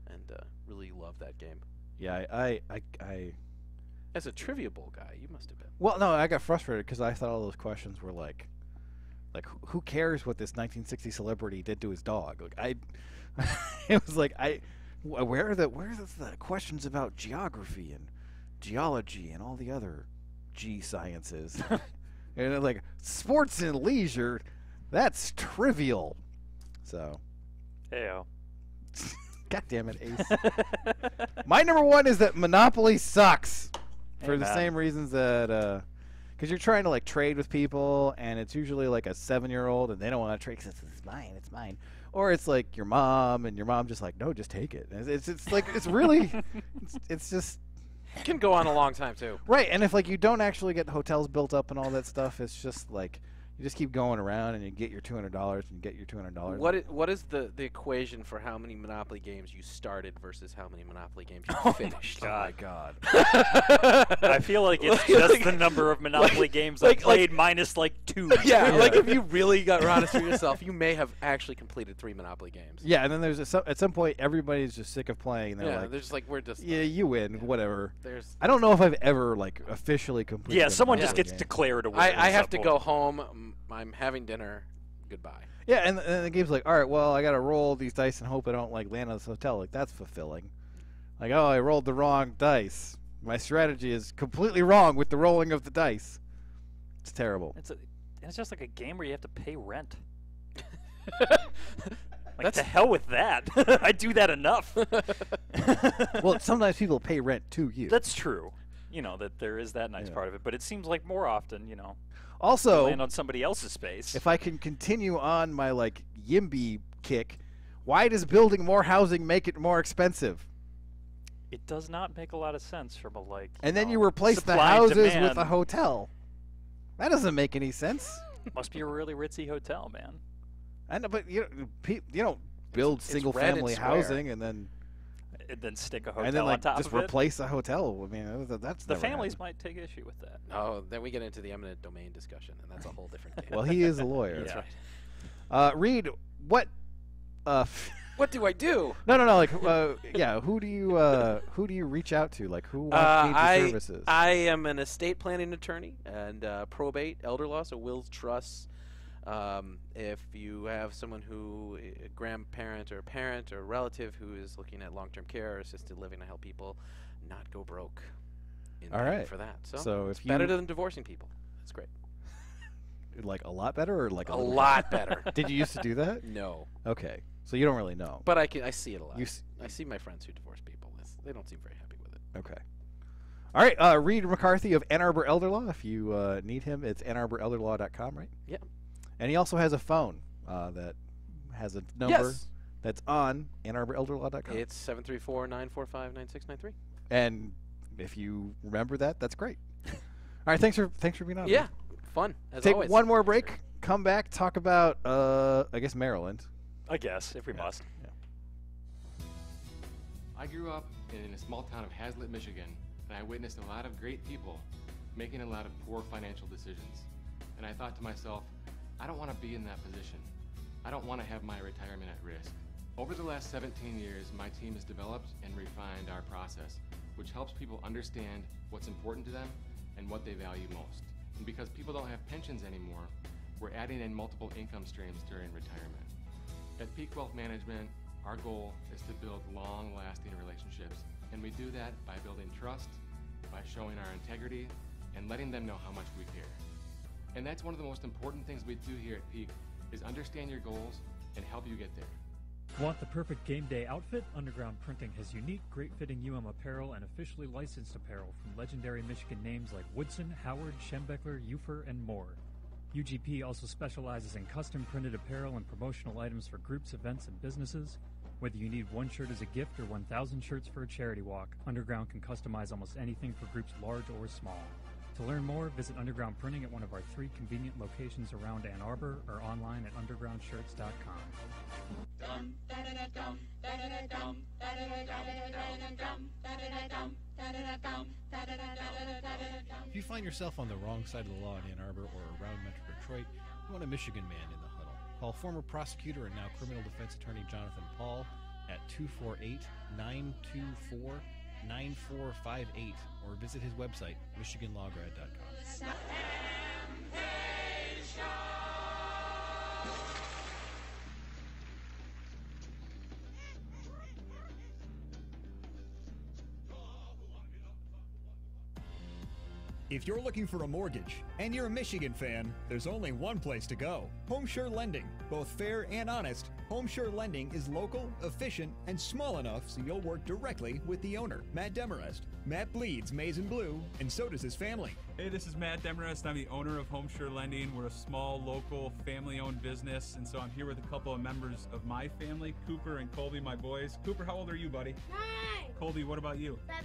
Speaker 12: and really loved that game.
Speaker 13: Yeah, I
Speaker 12: As a Trivia Bowl guy, you must have been.
Speaker 13: Well, no, I got frustrated because I thought all those questions were like who cares what this 1960 celebrity did to his dog? It was like where are the questions about geography and geology and all the other G sciences? And like sports and leisure, that's trivial. So,
Speaker 11: Heyo.
Speaker 13: God damn it, Ace. My number one is that Monopoly sucks for the same reasons that because you're trying to like trade with people, and it's usually like a 7-year-old, and they don't want to trade because it's mine. Or it's like your mom, and your mom just like, no, just take it. It's like it's really it's just.
Speaker 12: It can go on a long time too.
Speaker 13: Right, and if like you don't actually get hotels built up and all that stuff, it's just like you just keep going around and you get your $200 and you get your $200.
Speaker 12: What is the equation for how many Monopoly games you started versus how many Monopoly games you finished?
Speaker 13: Oh my God.
Speaker 11: I feel like it's just the number of Monopoly games I played minus like 2.
Speaker 12: Yeah, like if you really got honest with yourself, you may have actually completed 3 Monopoly games.
Speaker 13: Yeah, and then there's at some point everybody's just sick of playing. And they're
Speaker 12: they're just like, we're just
Speaker 13: yeah, you win, whatever.
Speaker 12: There's
Speaker 13: I don't know if I've ever like officially completed.
Speaker 11: Yeah, someone just
Speaker 13: Monopoly
Speaker 11: gets
Speaker 13: game.
Speaker 11: declared a winner.
Speaker 12: I have to go home. I'm having dinner. Goodbye.
Speaker 13: Yeah, and the game's like, all right, well, I got to roll these dice and hope I don't like land on this hotel. Like that's fulfilling. Like, oh, I rolled the wrong dice. My strategy is completely wrong with the rolling of the dice. It's terrible.
Speaker 11: It's just like a game where you have to pay rent. Like, to hell with that. I do that enough.
Speaker 13: Well, sometimes people pay rent to you.
Speaker 11: That's true. That there is that nice part of it. But it seems like more often,
Speaker 13: Also,
Speaker 11: land on somebody else's space.
Speaker 13: If I can continue on my like YIMBY kick, why does building more housing make it more expensive?
Speaker 11: It does not make a lot of sense from a
Speaker 13: And then you replace the
Speaker 11: supply and
Speaker 13: houses
Speaker 11: demand.
Speaker 13: with a hotel. That doesn't make any sense.
Speaker 11: Must be a really ritzy hotel, man.
Speaker 13: I know, but you don't build single-family housing and then
Speaker 11: stick a hotel
Speaker 13: and then like
Speaker 11: on top
Speaker 13: just
Speaker 11: of it.
Speaker 13: Replace a hotel. I mean, that's
Speaker 11: the
Speaker 13: never
Speaker 11: families
Speaker 13: happened.
Speaker 11: might take issue with that.
Speaker 12: Oh, then we get into the eminent domain discussion, and that's a whole different game.
Speaker 13: Well, he is a lawyer.
Speaker 11: That's
Speaker 13: right. Reed, what?
Speaker 12: What do I do?
Speaker 13: No. Like, yeah. Who do you reach out to? Like, who wants your services?
Speaker 12: I am an estate planning attorney and probate, elder law, so wills, trusts. If you have someone who, a grandparent or a parent or a relative who is looking at long-term care or assisted living, I help people not go broke.
Speaker 13: All right.
Speaker 12: For that,
Speaker 13: so
Speaker 12: it's
Speaker 13: if
Speaker 12: better than divorcing people. That's great.
Speaker 13: Like a lot better, or like
Speaker 12: a lot better.
Speaker 13: Did you used to do that?
Speaker 12: No.
Speaker 13: Okay, so you don't really know.
Speaker 12: But I see it a lot.
Speaker 13: I
Speaker 12: see my friends who divorce people. They don't seem very happy with it.
Speaker 13: Okay. All right, Reed McCarthy of Ann Arbor Elder Law. If you need him, it's AnnArborElderLaw.com, right?
Speaker 12: Yeah.
Speaker 13: And he also has a phone that has a number that's on AnnArborElderLaw.com.
Speaker 12: It's 734-945-9693.
Speaker 13: And if you remember that, that's great. All right, thanks for being on.
Speaker 12: Yeah, fun as
Speaker 13: Take
Speaker 12: always.
Speaker 13: one more break. Come back. Talk about I guess Maryland.
Speaker 11: I guess if we must.
Speaker 13: Yeah.
Speaker 7: I grew up in a small town of Hazlitt, Michigan, and I witnessed a lot of great people making a lot of poor financial decisions. And I thought to myself, I don't want to be in that position. I don't want to have my retirement at risk. Over the last 17 years, my team has developed and refined our process, which helps people understand what's important to them and what they value most. And because people don't have pensions anymore, we're adding in multiple income streams during retirement. At Peak Wealth Management, our goal is to build long-lasting relationships, and we do that by building trust, by showing our integrity, and letting them know how much we care. And that's one of the most important things we do here at Peak, is understand your goals and help you get there.
Speaker 6: Want the perfect game day outfit? Underground Printing has unique, great-fitting apparel and officially licensed apparel from legendary Michigan names like Woodson, Howard, Schembeckler, Ufer, and more. UGP also specializes in custom printed apparel and promotional items for groups, events, and businesses. Whether you need one shirt as a gift or 1,000 shirts for a charity walk, Underground can customize almost anything for groups large or small. To learn more, visit Underground Printing at one of our 3 convenient locations around Ann Arbor or online at undergroundshirts.com.
Speaker 9: If you find yourself on the wrong side of the law in Ann Arbor or around Metro Detroit, want a Michigan man in the huddle. Call former prosecutor and now criminal defense attorney Jonathan Paul at 248-924-9458 or visit his website, michiganlawgrad.com.
Speaker 14: If you're looking for a mortgage and you're a Michigan fan, there's only one place to go. HomeSure Lending. Both fair and honest, HomeSure Lending is local, efficient, and small enough so you'll work directly with the owner, Matt Demarest. Matt bleeds maize and blue, and so does his family.
Speaker 15: Hey, this is Matt Demarest. I'm the owner of HomeSure Lending. We're a small, local, family-owned business, and so I'm here with a couple of members of my family, Cooper and Colby, my boys. Cooper, how old are you, buddy?
Speaker 16: 9.
Speaker 15: Colby, what about you?
Speaker 16: 7.5.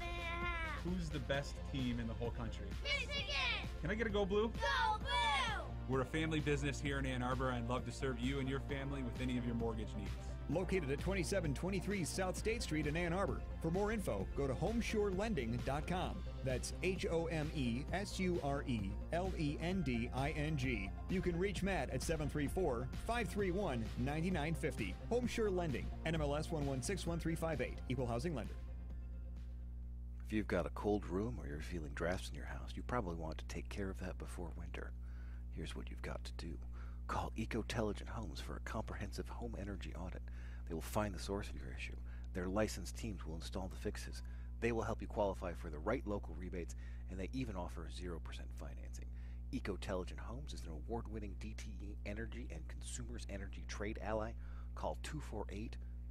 Speaker 15: Who's the best team in the whole country?
Speaker 16: Michigan!
Speaker 15: Can I get a Go Blue?
Speaker 16: Go Blue!
Speaker 15: We're a family business here in Ann Arbor. I'd love to serve you and your family with any of your mortgage needs.
Speaker 14: Located at 2723 South State Street in Ann Arbor. For more info, go to HomeSureLending.com. That's HomeSureLending. You can reach Matt at 734-531-9950. HomeSure Lending, NMLS 1161358, Equal Housing Lender.
Speaker 13: If you've got a cold room or you're feeling drafts in your house, you probably want to take care of that before winter. Here's what you've got to do. Call Ecotelligent Homes for a comprehensive home energy audit. They will find the source of your issue. Their licensed teams will install the fixes. They will help you qualify for the right local rebates, and they even offer 0% financing. Ecotelligent Homes is an award-winning DTE energy and consumers energy trade ally. Call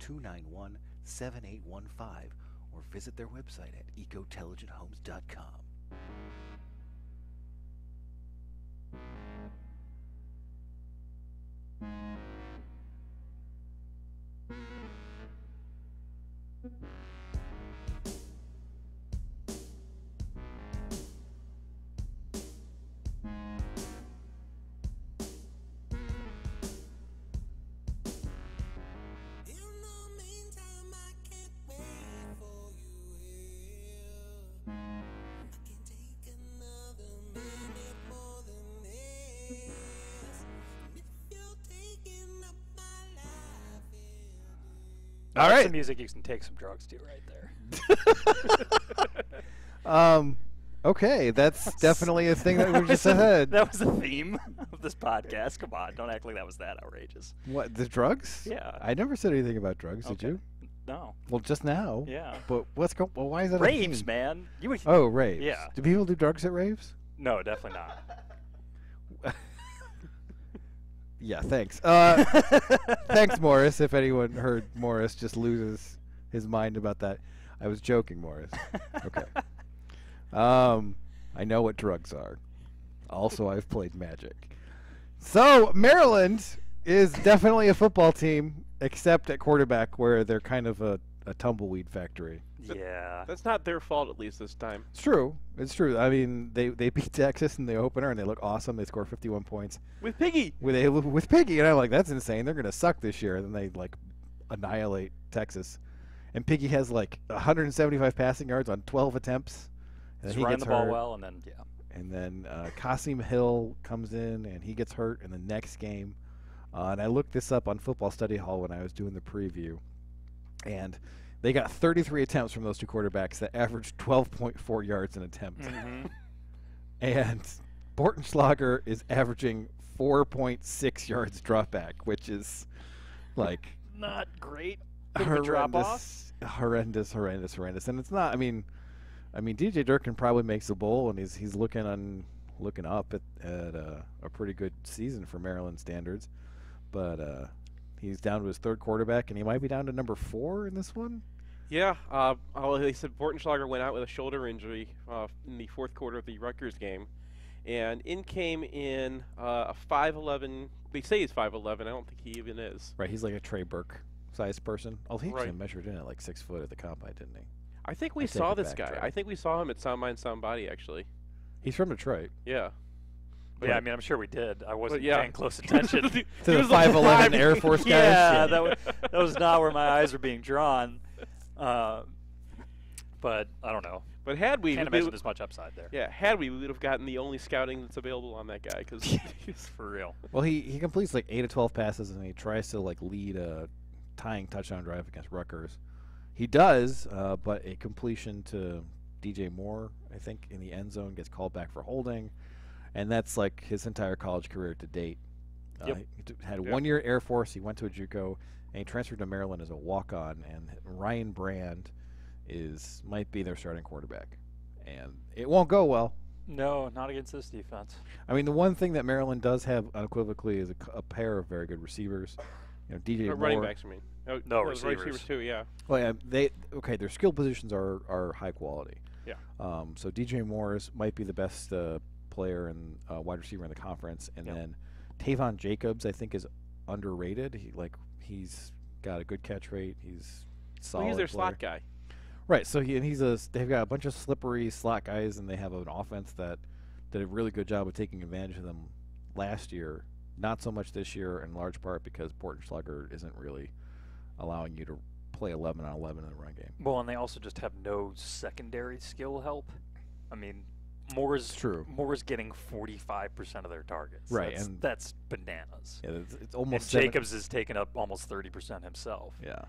Speaker 13: 248-291-7815 or visit their website at ecotelligenthomes.com.
Speaker 11: All right. Some music you can take some drugs to right
Speaker 13: there. Okay, that's definitely a thing that we just said.
Speaker 11: That was the theme of this podcast. Come on, don't act like that was that outrageous.
Speaker 13: What, the drugs?
Speaker 11: Yeah.
Speaker 13: I never said anything about drugs, did you?
Speaker 11: No.
Speaker 13: Well, just now.
Speaker 11: Yeah.
Speaker 13: But what's going? Well, why is that?
Speaker 11: Raves,
Speaker 13: a theme?
Speaker 11: man.
Speaker 13: Oh, raves.
Speaker 11: Yeah.
Speaker 13: Do people do drugs at raves?
Speaker 11: No, definitely not.
Speaker 13: Yeah, thanks. Thanks, Morris. If anyone heard Morris just loses his mind about that. I was joking, Morris. Okay. I know what drugs are. Also, I've played Magic. So, Maryland is definitely a football team, except at quarterback, where they're kind of a tumbleweed factory.
Speaker 11: Yeah.
Speaker 2: That's not their fault, at least this time.
Speaker 13: It's true. It's true. I mean, they beat Texas in the opener, and they look awesome. They score 51 points.
Speaker 2: With Piggy.
Speaker 13: With Piggy, and I'm like, that's insane. They're going to suck this year. And then they, like, annihilate Texas. And Piggy has, like, 175 passing yards on 12 attempts. And
Speaker 11: He's running the ball well, and then, yeah.
Speaker 13: And then Qasim Hill comes in, and he gets hurt in the next game. And I looked this up on Football Study Hall when I was doing the preview. And they got 33 attempts from those two quarterbacks that averaged 12.4 yards an attempt.
Speaker 11: Mm-hmm.
Speaker 13: And Bortenschlager is averaging 4.6 yards dropback, which is, like...
Speaker 11: not great.
Speaker 13: Horrendous. And it's not, I mean, DJ Durkin probably makes the bowl, and he's looking up at a pretty good season for Maryland standards. But he's down to his third quarterback, and he might be down to number 4 in this one.
Speaker 2: Yeah. They said Bortenschlager went out with a shoulder injury in the fourth quarter of the Rutgers game. And in came in a 5'11". They say he's 5'11". I don't think he even is.
Speaker 13: Right. He's like a Trey Burke-sized person. Oh, he actually
Speaker 2: Right.
Speaker 13: measured in at like 6 foot at the combine, didn't he?
Speaker 2: I think we saw this guy. I think we saw him at Sound Mind, Sound Body, actually.
Speaker 13: He's from Detroit.
Speaker 2: Yeah.
Speaker 11: Yeah, I mean, I'm sure we did. I wasn't
Speaker 2: yeah.
Speaker 11: paying close attention.
Speaker 13: To the 5'11" Air Force guys?
Speaker 11: Yeah, that was not where my eyes were being drawn. But I don't know.
Speaker 2: But had we,
Speaker 11: can't imagine there's much upside there.
Speaker 2: Yeah, had we would have gotten the only scouting that's available on that guy because he's
Speaker 11: for real.
Speaker 1: Well, he completes like 8 of 12 passes, and he tries to like lead a tying touchdown drive against Rutgers. He does, but a completion to DJ Moore, I think, in the end zone gets called back for holding, and that's like his entire college career to date.
Speaker 11: Yep.
Speaker 1: He had 1 year at Air Force. He went to a JUCO, and he transferred to Maryland as a walk-on. And Ryan Brand might be their starting quarterback, and it won't go well.
Speaker 11: No, not against this defense.
Speaker 1: I mean, the one thing that Maryland does have unequivocally is a pair of very good receivers. You know, DJ Moore.
Speaker 2: Running backs, I mean.
Speaker 11: No,
Speaker 2: receivers too, yeah.
Speaker 1: Well, yeah, their skill positions are high quality.
Speaker 2: Yeah.
Speaker 1: So DJ Moore might be the best player and wide receiver in the conference, and then Tavon Jacobs I think is underrated. He's got a good catch rate. He's solid.
Speaker 2: Well, he's their
Speaker 1: player.
Speaker 2: slot guy.
Speaker 1: Right. So they've got a bunch of slippery slot guys, and they have an offense that did a really good job of taking advantage of them last year. Not so much this year, in large part because Portenschlager isn't really allowing you to play 11 on 11 in the run game.
Speaker 11: Well, and they also just have no secondary skill help. I mean, Moore's getting 45% of their targets.
Speaker 1: Right,
Speaker 11: that's bananas.
Speaker 1: Yeah, it's almost.
Speaker 11: And Jacobs is taking up almost 30% himself.
Speaker 1: Yeah.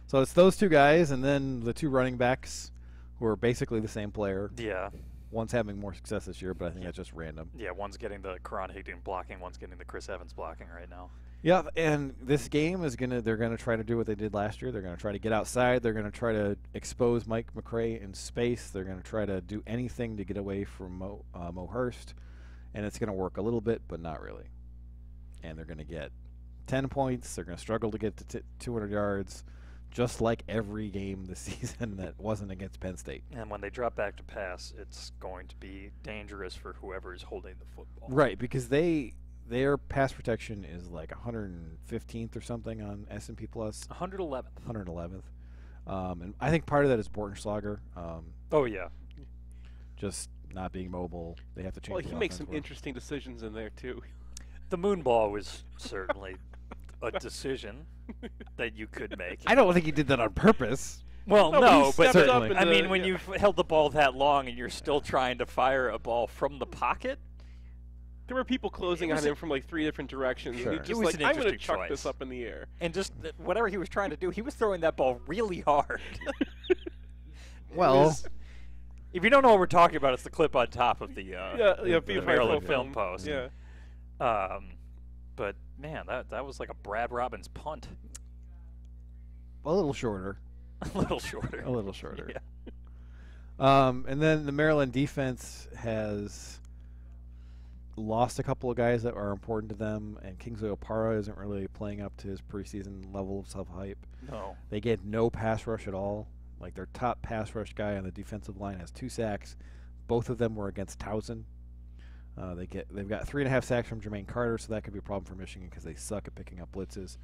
Speaker 1: So it's those two guys, and then the two running backs, who are basically the same player.
Speaker 11: Yeah.
Speaker 1: One's having more success this year, but I think that's just random.
Speaker 11: Yeah, one's getting the Karan Higdon blocking, one's getting the Chris Evans blocking right now.
Speaker 1: Yeah, and this game they're gonna try to do what they did last year. They're gonna try to get outside. They're gonna try to expose Mike McCray in space. They're gonna try to do anything to get away from Mo Hurst, and it's gonna work a little bit, but not really. And they're gonna get 10 points. They're gonna struggle to get to 200 yards. Just like every game this season that wasn't against Penn State.
Speaker 11: And when they drop back to pass, it's going to be dangerous for whoever is holding the football.
Speaker 1: Right, because their pass protection is like 115th or something on S&P Plus.
Speaker 11: 111th.
Speaker 1: 111th. And I think part of that is Bortenschlager.
Speaker 11: Oh, yeah.
Speaker 1: Just not being mobile. They have to change.
Speaker 2: Well, he makes some interesting decisions in there, too.
Speaker 11: The moon ball was certainly a decision that you could make.
Speaker 1: I don't think he did that on purpose.
Speaker 11: Well, no, but
Speaker 1: certainly.
Speaker 11: I mean, when you've held the ball that long and you're still trying to fire a ball from the pocket.
Speaker 2: There were people closing on him from like 3 different directions.
Speaker 1: Sure.
Speaker 2: And he just I'm going to chuck this up in the air.
Speaker 11: And just whatever he was trying to do, he was throwing that ball really hard.
Speaker 1: Well,
Speaker 11: if you don't know what we're talking about, it's the clip on top of the Maryland film post.
Speaker 2: Yeah.
Speaker 11: But man, that was like a Brad Robbins punt.
Speaker 1: A little shorter.
Speaker 11: A little shorter.
Speaker 1: A little shorter.
Speaker 11: Yeah.
Speaker 1: And then the Maryland defense has lost a couple of guys that are important to them, and Kingsley Opara isn't really playing up to his preseason level of self-hype.
Speaker 11: No.
Speaker 1: They get no pass rush at all. Like their top pass rush guy on the defensive line has 2 sacks. Both of them were against Towson. They've got 3.5 sacks from Jermaine Carter, so that could be a problem for Michigan because they suck at picking up blitzes.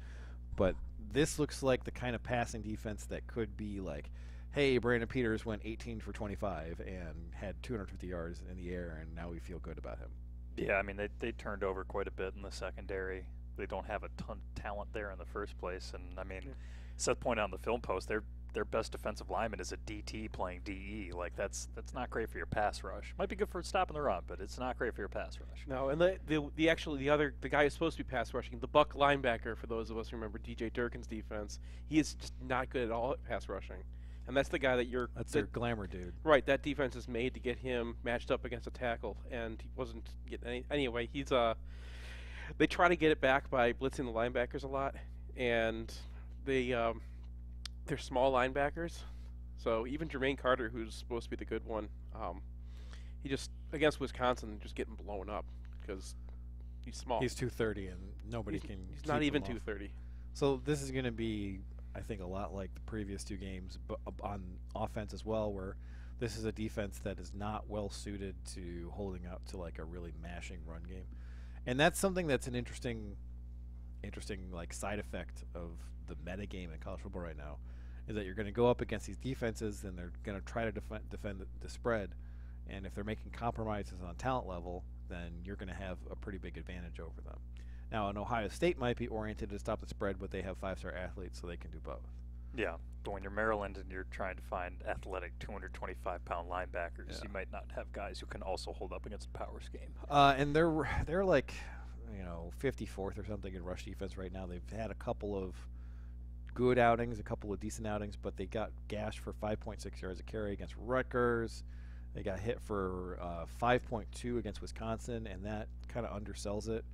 Speaker 1: But this looks like the kind of passing defense that could be like, hey, Brandon Peters went 18 for 25 and had 250 yards in the air, and now we feel good about him.
Speaker 11: Yeah, I mean, they turned over quite a bit in the secondary. They don't have a ton of talent there in the first place. And, I mean, Seth pointed out in the film post, their best defensive lineman is a DT playing DE. Like, that's not great for your pass rush. Might be good for stopping the run, but it's not great for your pass rush.
Speaker 2: No, and the guy who's supposed to be pass rushing, the Buck linebacker, for those of us who remember DJ Durkin's defense, he is just not good at all at pass rushing. And that's the guy that
Speaker 1: That's their glamour dude.
Speaker 2: Right, that defense is made to get him matched up against a tackle, and he wasn't getting any. Anyway, they try to get it back by blitzing the linebackers a lot, and they're small linebackers. So even Jermaine Carter, who's supposed to be the good one, he just against Wisconsin just getting blown up because he's small.
Speaker 1: He's 230, and nobody can.
Speaker 2: He's not even 230.
Speaker 1: So this is going to be, I think, a lot like the previous 2 games, but on offense as well, where this is a defense that is not well suited to holding up to like a really mashing run game, and that's something that's an interesting like side effect of the meta game in college football right now, is that you're going to go up against these defenses and they're going to try to defend the spread, and if they're making compromises on talent level, then you're going to have a pretty big advantage over them. Now, an Ohio State might be oriented to stop the spread, but they have 5-star athletes, so they can do both.
Speaker 3: Yeah, but when you're Maryland and you're trying to find athletic 225-pound linebackers, you might not have guys who can also hold up against a power scheme.
Speaker 1: And they're like, 54th or something in rush defense right now. They've had a couple of good outings, a couple of decent outings, but they got gashed for 5.6 yards a carry against Rutgers. They got hit for 5.2 against Wisconsin, and that kind of undersells it,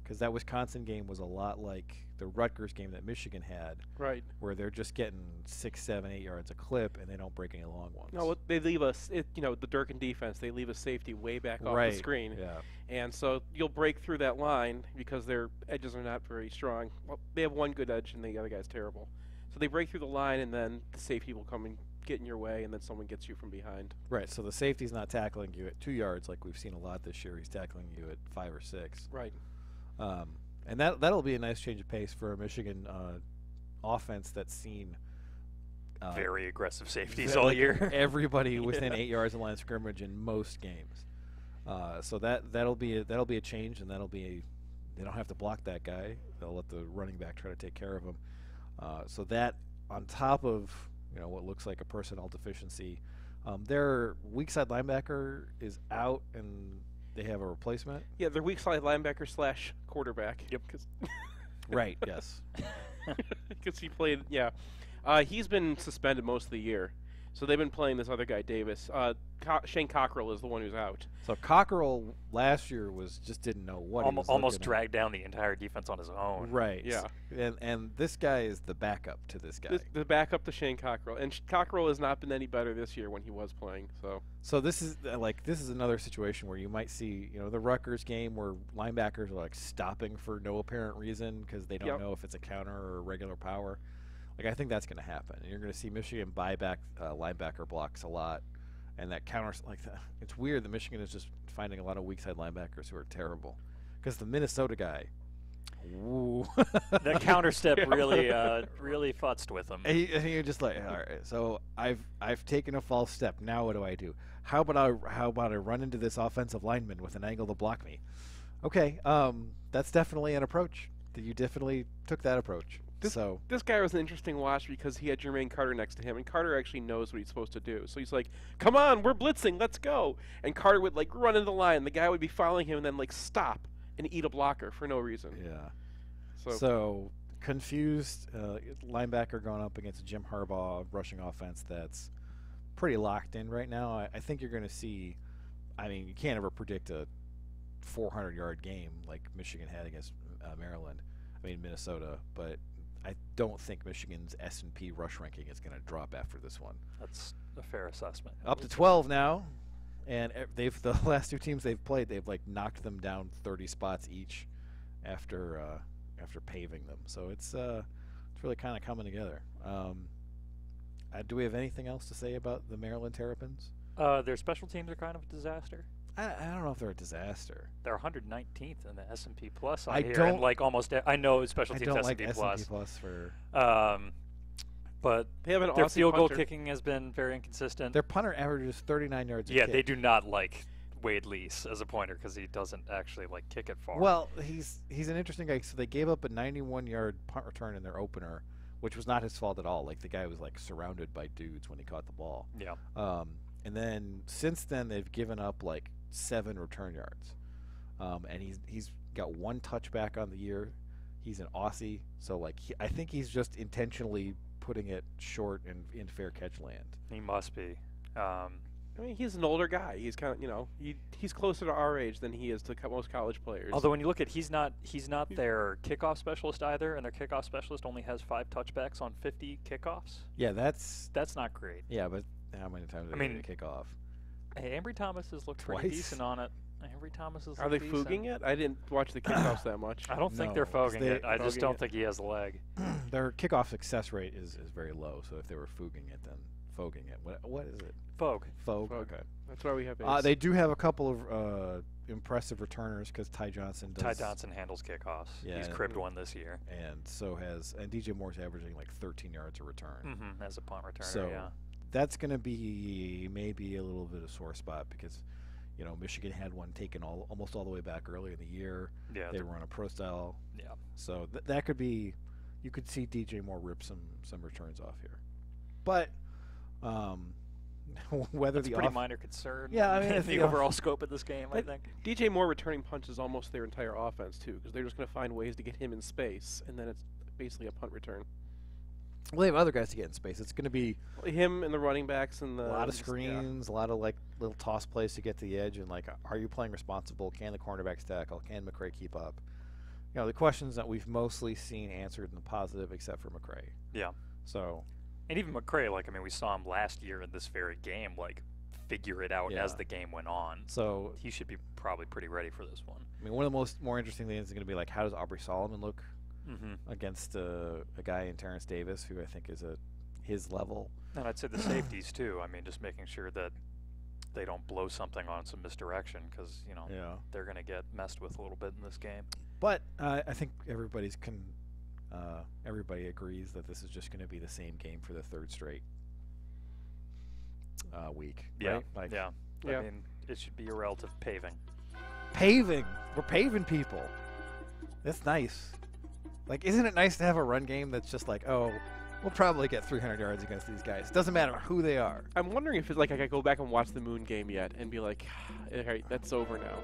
Speaker 1: because that Wisconsin game was a lot like the Rutgers game that Michigan had,
Speaker 2: right?
Speaker 1: Where they're just getting 6, 7, 8 yards a clip, and they don't break any long ones.
Speaker 2: No, they leave us. The Durkin defense. They leave a safety way back off the screen, and so you'll break through that line because their edges are not very strong. Well, they have one good edge, and the other guy's terrible. So they break through the line, and then the safety will come and get in your way, and then someone gets you from behind.
Speaker 1: Right. So the safety's not tackling you at 2 yards like we've seen a lot this year. He's tackling you at 5 or 6.
Speaker 2: Right.
Speaker 1: And that'll be a nice change of pace for a Michigan offense that's seen
Speaker 3: very aggressive safeties all year.
Speaker 1: Everybody within 8 yards of line of scrimmage in most games. So that'll be a change, and they don't have to block that guy. They'll let the running back try to take care of him. So that on top of what looks like a personnel deficiency, their weak side linebacker is out and they have a replacement.
Speaker 2: Yeah, they're weak side linebacker / quarterback.
Speaker 3: Yep.
Speaker 1: Right. Yes.
Speaker 2: Because he played. Yeah. He's been suspended most of the year, so they've been playing this other guy, Davis. Shane Cockrell is the one who's out.
Speaker 1: So Cockrell last year just didn't know what he was
Speaker 3: almost dragged down the entire defense on his own.
Speaker 1: Right.
Speaker 2: Yeah.
Speaker 1: And this guy is the backup to this guy.
Speaker 2: The backup to Shane Cockrell, and Cockrell has not been any better this year when he was playing.
Speaker 1: So this is another situation where you might see the Rutgers game where linebackers are like stopping for no apparent reason because they don't know if it's a counter or regular power. Like, I think that's going to happen. You're going to see Michigan buy back linebacker blocks a lot, and that counters like that. It's weird that Michigan is just finding a lot of weak side linebackers who are terrible, because the Minnesota guy, ooh,
Speaker 3: that counter step really futzed with him.
Speaker 1: And you're just like, all right, so I've taken a false step. Now what do I do? How about I run into this offensive lineman with an angle to block me? Okay, that's definitely an approach. You definitely took that approach.
Speaker 2: This guy was an interesting watch because he had Jermaine Carter next to him, and Carter actually knows what he's supposed to do. So he's like, "Come on, we're blitzing, let's go!" And Carter would run into the line. The guy would be following him and then stop and eat a blocker for no reason.
Speaker 1: Yeah. So confused linebacker going up against a Jim Harbaugh rushing offense that's pretty locked in right now. I think you're going to see. I mean, you can't ever predict a 400-yard game like Michigan had against Minnesota, but I don't think Michigan's S&P rush ranking is going to drop after this one.
Speaker 3: That's a fair assessment.
Speaker 1: Up to 12 now, and the last 2 teams they've played, they've knocked them down 30 spots each after paving them. So it's really kind of coming together. Do we have anything else to say about the Maryland Terrapins?
Speaker 11: Their special teams are kind of a disaster.
Speaker 1: I don't know if they're a disaster.
Speaker 11: They're 119th in the S&P Plus.
Speaker 1: I
Speaker 11: know special teams S&P Plus.
Speaker 1: S&P Plus for.
Speaker 11: But
Speaker 2: they have
Speaker 11: their field goal kicking has been very inconsistent.
Speaker 1: Their punter averages 39 yards.
Speaker 3: Yeah, they do not like Wade Lease as a pointer because he doesn't actually kick it far.
Speaker 1: Well, he's an interesting guy. So they gave up a 91-yard punt return in their opener, which was not his fault at all. The guy was surrounded by dudes when he caught the ball.
Speaker 3: Yeah.
Speaker 1: And then since then they've given up 7 return yards, and he's got 1 touchback on the year. He's an Aussie, so I think he's just intentionally putting it short and in fair catch land.
Speaker 3: He must be.
Speaker 2: He's an older guy. He's kind of he's closer to our age than he is to most college players.
Speaker 11: Although when you look at he's not their kickoff specialist either, and their kickoff specialist only has 5 touchbacks on 50 kickoffs.
Speaker 1: Yeah, that's
Speaker 11: not great.
Speaker 1: Yeah, but how many times did they kick off?
Speaker 11: Hey, Ambry Thomas has looked pretty decent on it. Ambry Thomas is.
Speaker 2: Are they fooging it? I didn't watch the kickoffs that much.
Speaker 11: I don't think they're fogging it. I just don't think he has a leg.
Speaker 1: Their kickoff success rate is very low. So if they were fooging it, then fogging it. What is it?
Speaker 11: Fogue.
Speaker 1: Okay.
Speaker 2: That's why we have.
Speaker 1: They do have a couple of impressive returners because Ty Johnson does.
Speaker 3: Ty Johnson handles kickoffs. Yeah, he's cribbed one this year.
Speaker 1: And so has DJ Moore's averaging 13 yards a return.
Speaker 3: As a punt returner.
Speaker 1: So
Speaker 3: yeah.
Speaker 1: That's going to be maybe a little bit of a sore spot because, Michigan had one taken almost all the way back early in the year.
Speaker 3: Yeah,
Speaker 1: they were on a pro style.
Speaker 3: Yeah.
Speaker 1: So that could be you could see DJ Moore rip some returns off here. But whether
Speaker 11: That's
Speaker 1: the
Speaker 11: a pretty minor concern.
Speaker 1: Yeah, I mean,
Speaker 11: in the overall scope of this game, I think.
Speaker 2: DJ Moore returning punch is almost their entire offense too, because they're just going to find ways to get him in space, and then it's basically a punt return.
Speaker 1: Well, they have other guys to get in space. It's going to be
Speaker 2: him and the running backs and the
Speaker 1: a lot of screens, a lot of like little toss plays to get to the edge, and like, are you playing responsible? Can the cornerbacks tackle? Can McCray keep up? You know, the questions that we've mostly seen answered in the positive, except for McCray.
Speaker 3: Yeah.
Speaker 1: So.
Speaker 11: And even McCray, like, I mean, we saw him last year in this very game, like, figure it out as the game went on.
Speaker 1: So
Speaker 11: he should be probably pretty ready for this one.
Speaker 1: I mean, one of the more interesting things is going to be like, how does Aubrey Solomon look against a guy in Terrence Davis, who I think is at his level.
Speaker 11: And I'd say the safeties too. I mean, just making sure that they don't blow something on some misdirection, because you know they're going to get messed with a little bit in this game.
Speaker 1: But I think everybody agrees that this is just going to be the same game for the third straight week.
Speaker 11: Yeah,
Speaker 1: right? Like,
Speaker 11: yeah. I mean, it should be a relative paving.
Speaker 1: Paving. We're paving people. That's nice. Like, isn't it nice to have a run game that's just like, oh, we'll probably get 300 yards against these guys. Doesn't matter who they are.
Speaker 2: I'm wondering if it's like I could go back and watch the Moon game yet and be like, all right, that's over now.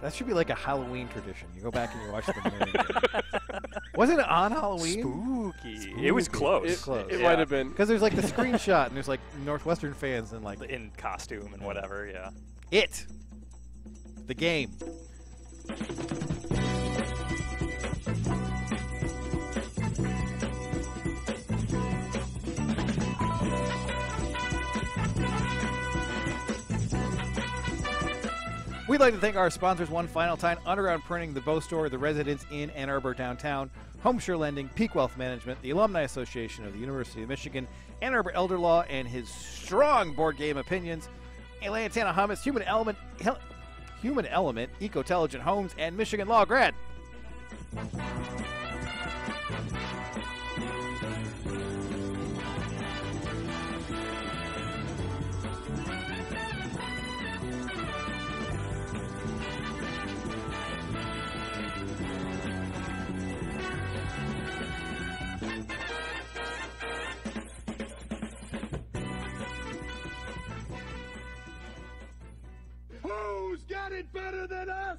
Speaker 1: That should be like a Halloween tradition. You go back and you watch the Moon game. Wasn't it on Halloween?
Speaker 11: Spooky. It was close.
Speaker 2: It might have been.
Speaker 1: Because there's like the screenshot and there's like Northwestern fans and like
Speaker 11: in costume and whatever, yeah.
Speaker 1: It. The game. We'd like to thank our sponsors one final time: Underground Printing, the Bow Store, the Residence Inn, Ann Arbor Downtown, Homeshare Lending, Peak Wealth Management, the Alumni Association of the University of Michigan, Ann Arbor Elder Law, and his strong board game opinions, Lantana Hummus, Human Element, Eco-Telligent Homes, and Michigan Law Grad.
Speaker 10: Who's got it better than us?